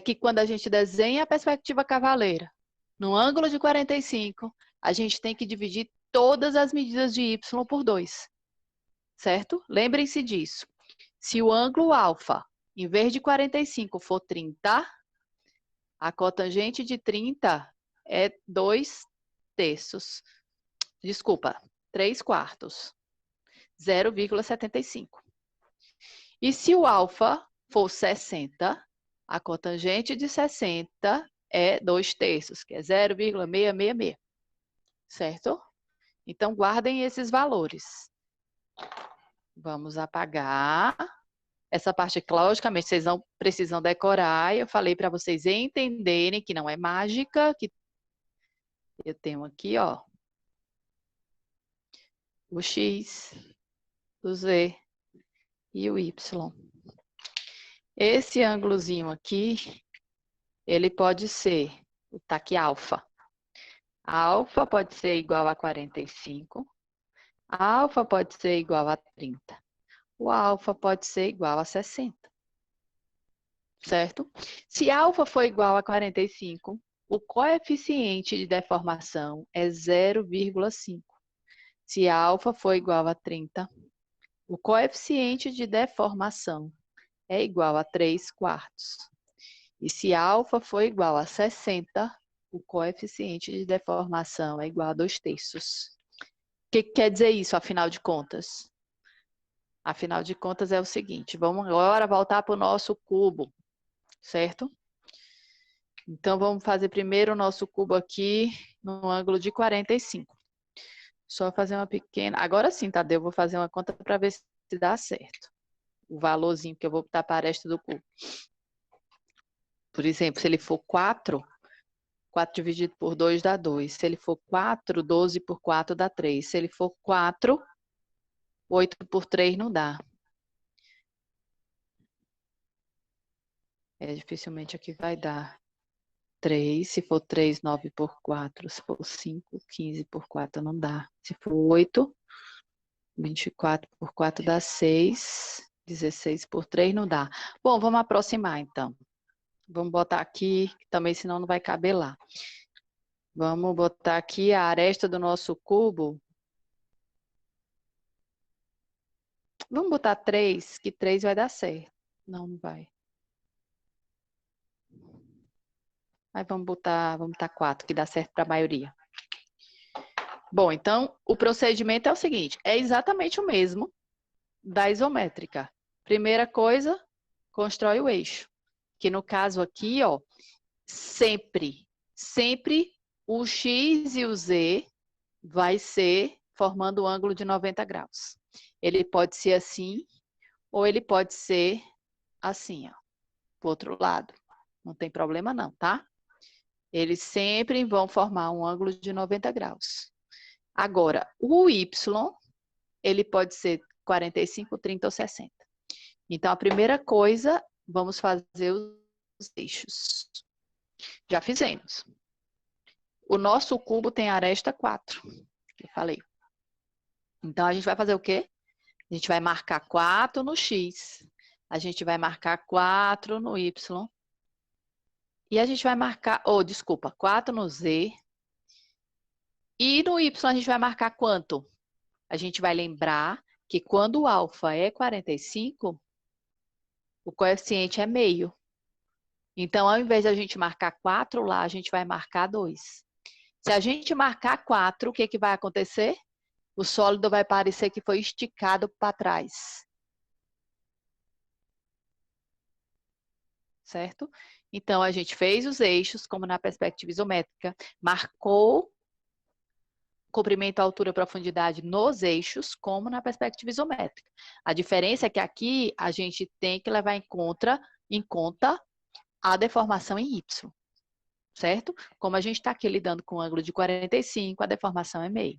que quando a gente desenha a perspectiva cavaleira no ângulo de 45, a gente tem que dividir todas as medidas de y por 2, certo? Lembrem-se disso. Se o ângulo alfa, em vez de 45, for 30, a cotangente de 30 é 2/3. Desculpa, 3/4. 0,75. E se o alfa for 60, a cotangente de 60 é 2/3, que é 0,666. Certo? Então, guardem esses valores. Vamos apagar. Essa parte, logicamente, vocês não precisam decorar. Eu falei para vocês entenderem que não é mágica, que eu tenho aqui, ó, o X, o Z e o Y. Esse ângulozinho aqui, ele pode ser, tá aqui alfa. A alfa pode ser igual a 45. A alfa pode ser igual a 30. O alfa pode ser igual a 60. Certo? Se alfa for igual a 45, o coeficiente de deformação é 0,5. Se alfa for igual a 30, o coeficiente de deformação é igual a 3/4. E se alfa for igual a 60, o coeficiente de deformação é igual a 2/3. O que quer dizer isso, afinal de contas? Afinal de contas é o seguinte, vamos agora voltar para o nosso cubo, certo? Então, vamos fazer primeiro o nosso cubo aqui no ângulo de 45. Só fazer uma pequena... Agora sim, Tadeu, eu vou fazer uma conta para ver se dá certo. O valorzinho que eu vou botar para a aresta do cubo. Por exemplo, se ele for 4, 4 dividido por 2 dá 2. Se ele for 4, 12 por 4 dá 3. Se ele for 4, 8 por 3 não dá. Dificilmente aqui vai dar 3. Se for 3, 9 por 4. Se for 5, 15 por 4 não dá. Se for 8, 24 por 4 dá 6. 16 por 3 não dá. Bom, vamos aproximar então. Vamos botar aqui, também senão não vai caber lá. Vamos botar aqui a aresta do nosso cubo. Vamos botar 3, que 3 vai dar certo. Não, não vai. Aí vamos botar 4, que dá certo para a maioria. Bom, então, o procedimento é o seguinte, é exatamente o mesmo da isométrica. Primeira coisa, constrói o eixo. Que no caso aqui, ó, sempre o X e o Z vai ser formando o ângulo de 90 graus. Ele pode ser assim, ou ele pode ser assim, ó, pro outro lado. Não tem problema não, tá? Eles sempre vão formar um ângulo de 90 graus. Agora, o Y, ele pode ser 45, 30 ou 60. Então, a primeira coisa, vamos fazer os eixos. Já fizemos. O nosso cubo tem aresta 4, que eu falei. Então, a gente vai fazer o quê? A gente vai marcar 4 no X. A gente vai marcar 4 no Y. E a gente vai marcar, 4 no Z. E no Y a gente vai marcar quanto? A gente vai lembrar que quando o alfa é 45, o coeficiente é meio. Então, ao invés de a gente marcar 4 lá, a gente vai marcar 2. Se a gente marcar 4, o que, que vai acontecer? O sólido vai parecer que foi esticado para trás. Certo? Então, a gente fez os eixos, como na perspectiva isométrica, marcou comprimento, altura, profundidade nos eixos, como na perspectiva isométrica. A diferença é que aqui a gente tem que levar em conta a deformação em Y, certo? Como a gente está aqui lidando com o ângulo de 45, a deformação é meio.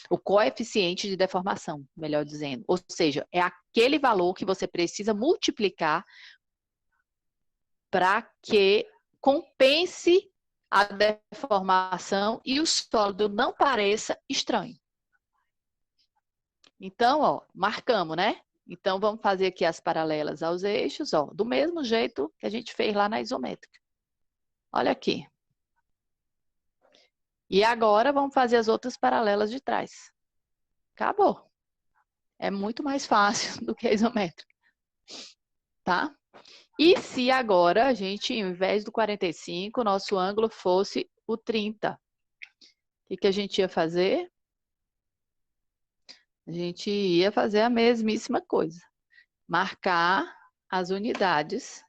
O coeficiente de deformação, melhor dizendo. Ou seja, é aquele valor que você precisa multiplicar para que compense a deformação e o sólido não pareça estranho. Então, ó, marcamos, né? Então, vamos fazer aqui as paralelas aos eixos, ó, do mesmo jeito que a gente fez lá na isométrica. Olha aqui. E agora, vamos fazer as outras paralelas de trás. Acabou. É muito mais fácil do que a isométrica, tá? E se agora a gente, ao invés do 45, nosso ângulo fosse o 30, o que a gente ia fazer? A gente ia fazer a mesmíssima coisa. Marcar as unidades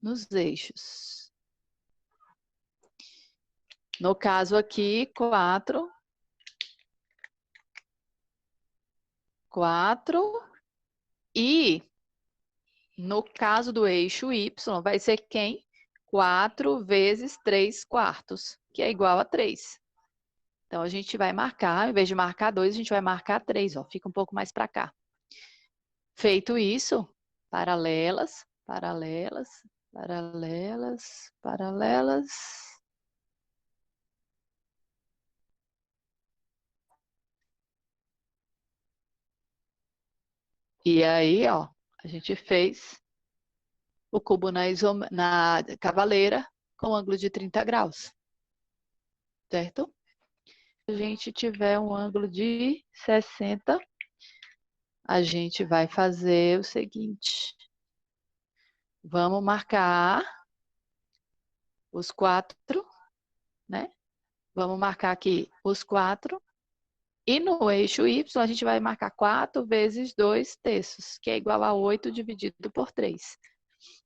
nos eixos. No caso aqui, 4, e no caso do eixo Y, vai ser quem? 4 vezes 3 quartos, que é igual a 3. Então, a gente vai marcar, ao invés de marcar 2, a gente vai marcar 3, ó, fica um pouco mais para cá. Feito isso, paralelas, paralelas, paralelas, paralelas. E aí, ó, a gente fez o cubo na cavaleira com ângulo de 30 graus, certo? Se a gente tiver um ângulo de 60, a gente vai fazer o seguinte. Vamos marcar os 4, né? Vamos marcar aqui os 4. E no eixo Y, a gente vai marcar 4 vezes 2 terços, que é igual a 8 dividido por 3.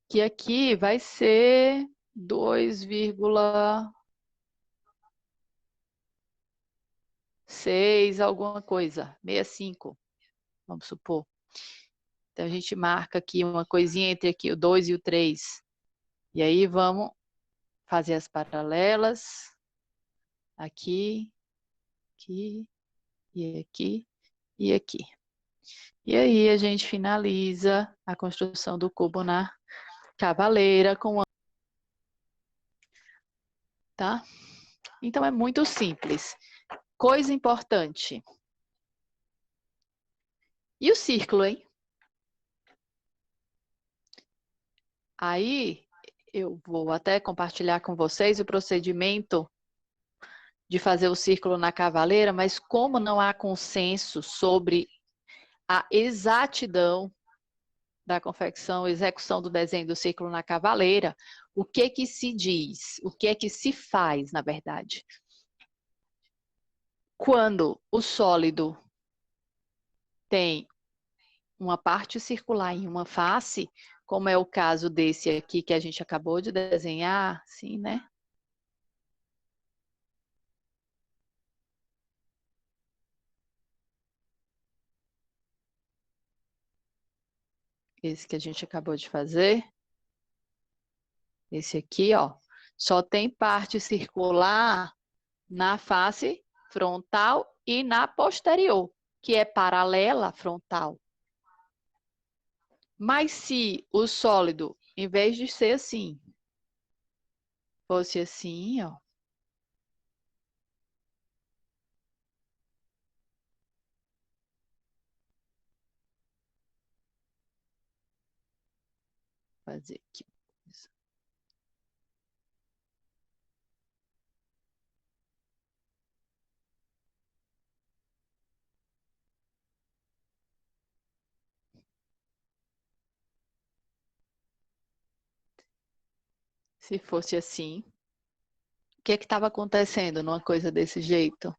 Que aqui vai ser 2,6 alguma coisa, 65, vamos supor. Então, a gente marca aqui uma coisinha entre aqui, o 2 e o 3. E aí, vamos fazer as paralelas. Aqui, aqui, e aqui, e aqui. E aí, a gente finaliza a construção do cubo na cavaleira com... Tá? Então, é muito simples. Coisa importante. E o círculo, hein? Aí, eu vou até compartilhar com vocês o procedimento de fazer o círculo na cavaleira, mas como não há consenso sobre a exatidão da confecção, execução do desenho do círculo na cavaleira, o que que se diz? O que é que se faz, na verdade? Quando o sólido tem uma parte circular em uma face, como é o caso desse aqui que a gente acabou de desenhar, assim, né? Esse que a gente acabou de fazer. Esse aqui, ó, só tem parte circular na face frontal e na posterior, que é paralela à frontal. Mas se o sólido, em vez de ser assim, fosse assim, ó, vou fazer aqui. Se fosse assim, o que estava acontecendo numa coisa desse jeito?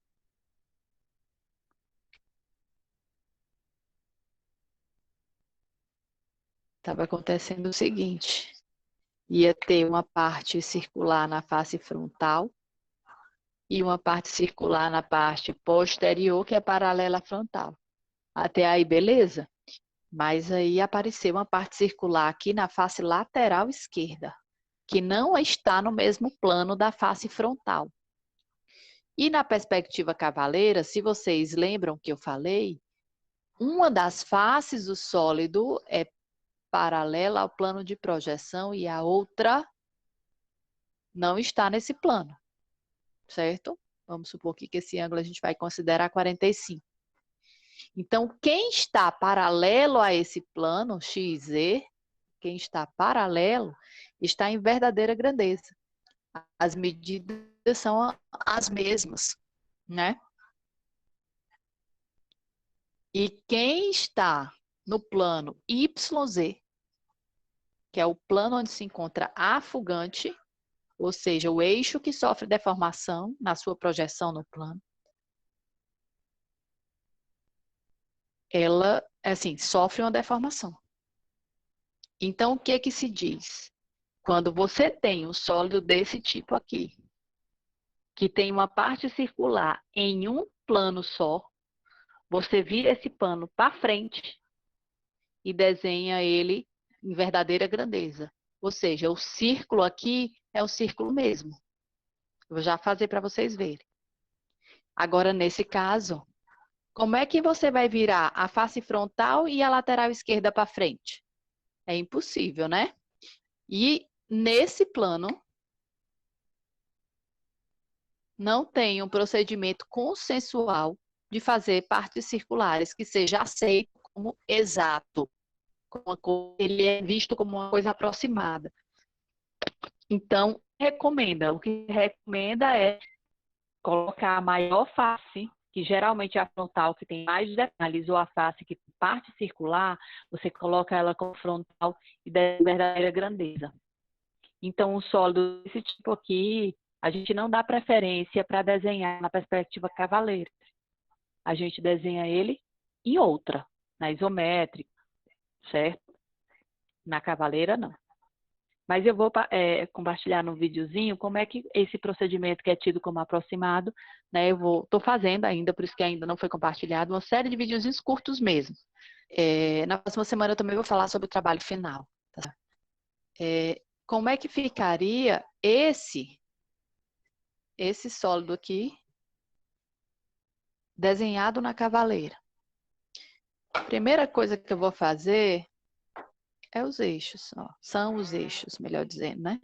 Estava acontecendo o seguinte, ia ter uma parte circular na face frontal e uma parte circular na parte posterior, que é paralela à frontal. Até aí, beleza? Mas aí apareceu uma parte circular aqui na face lateral esquerda, que não está no mesmo plano da face frontal. E na perspectiva cavaleira, se vocês lembram que eu falei, uma das faces do sólido é paralela ao plano de projeção e a outra não está nesse plano, certo? Vamos supor que esse ângulo a gente vai considerar 45. Então, quem está paralelo a esse plano XZ, quem está paralelo, está em verdadeira grandeza. As medidas são as mesmas, né? E quem está no plano YZ, que é o plano onde se encontra a fugante, ou seja, o eixo que sofre deformação na sua projeção no plano, ela, assim, sofre uma deformação. Então, o que é que se diz? Quando você tem um sólido desse tipo aqui, que tem uma parte circular em um plano só, você vira esse pano para frente e desenha ele em verdadeira grandeza. Ou seja, o círculo aqui é o círculo mesmo. Eu vou já fazer para vocês verem. Agora, nesse caso, como é que você vai virar a face frontal e a lateral esquerda para frente? É impossível, né? E nesse plano, não tem um procedimento consensual de fazer partes circulares que seja aceito como exato. Ele é visto como uma coisa aproximada. Então, o que recomenda é colocar a maior face, que geralmente é a frontal, que tem mais detalhes, ou a face que tem parte circular, você coloca ela com frontal e de verdadeira grandeza. Então, um sólido desse tipo aqui, a gente não dá preferência para desenhar na perspectiva cavaleira. A gente desenha ele em outra, na isométrica, certo? Na cavaleira, não. Mas eu vou compartilhar no videozinho como é que esse procedimento que é tido como aproximado, né? Estou fazendo ainda, por isso que ainda não foi compartilhado, uma série de videozinhos curtos mesmo. Na próxima semana eu também vou falar sobre o trabalho final. Tá? Como é que ficaria esse sólido aqui, desenhado na cavaleira? A primeira coisa que eu vou fazer é os eixos, ó. São os eixos, melhor dizendo, né?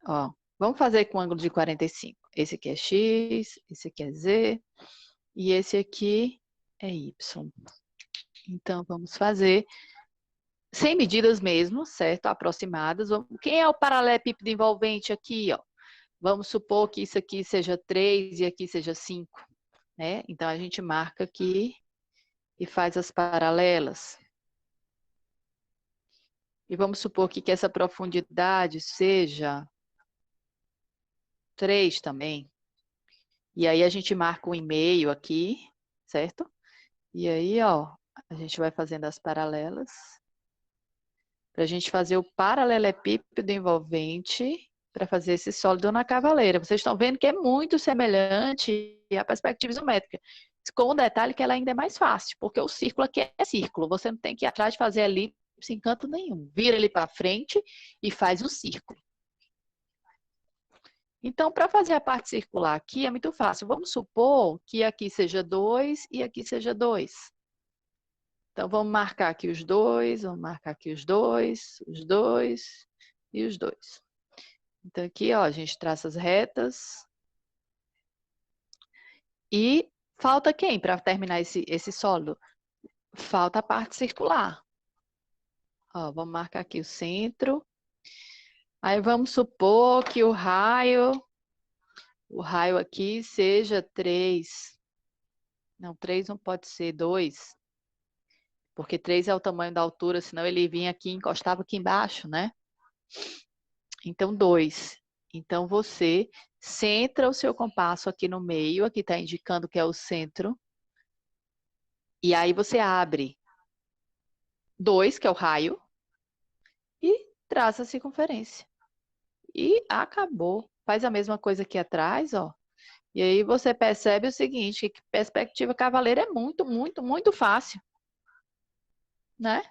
Ó, vamos fazer com ângulo de 45. Esse aqui é X, esse aqui é Z, e esse aqui é Y. Então, vamos fazer sem medidas mesmo, certo? Aproximadas. Quem é o paralelepípedo envolvente aqui, ó? Vamos supor que isso aqui seja 3 e aqui seja 5, né? Então, a gente marca aqui e faz as paralelas. E vamos supor que essa profundidade seja 3 também. E aí a gente marca um e-mail aqui, certo? E aí, ó, a gente vai fazendo as paralelas. Para a gente fazer o paralelepípedo envolvente para fazer esse sólido na cavaleira. Vocês estão vendo que é muito semelhante à perspectiva isométrica. Com o detalhe que ela ainda é mais fácil, porque o círculo aqui é círculo. Você não tem que ir atrás de fazer elipse em canto nenhum. Vira ele para frente e faz o círculo. Então, para fazer a parte circular aqui é muito fácil. Vamos supor que aqui seja 2 e aqui seja 2. Então, vamos marcar aqui os dois, vamos marcar aqui os dois e os dois. Então, aqui, ó, a gente traça as retas. E falta quem para terminar esse sólido? Falta a parte circular. Ó, vamos marcar aqui o centro. Aí, vamos supor que o raio aqui seja 3. Não, 3 não pode ser, 2. Porque 3 é o tamanho da altura, senão ele vinha aqui e encostava aqui embaixo, né? Então, 2. Então, você centra o seu compasso aqui no meio, aqui está indicando que é o centro. E aí você abre 2, que é o raio, e traça a circunferência. E acabou. Faz a mesma coisa aqui atrás, ó. E aí você percebe o seguinte, que perspectiva cavaleira é muito, muito, muito fácil. Né?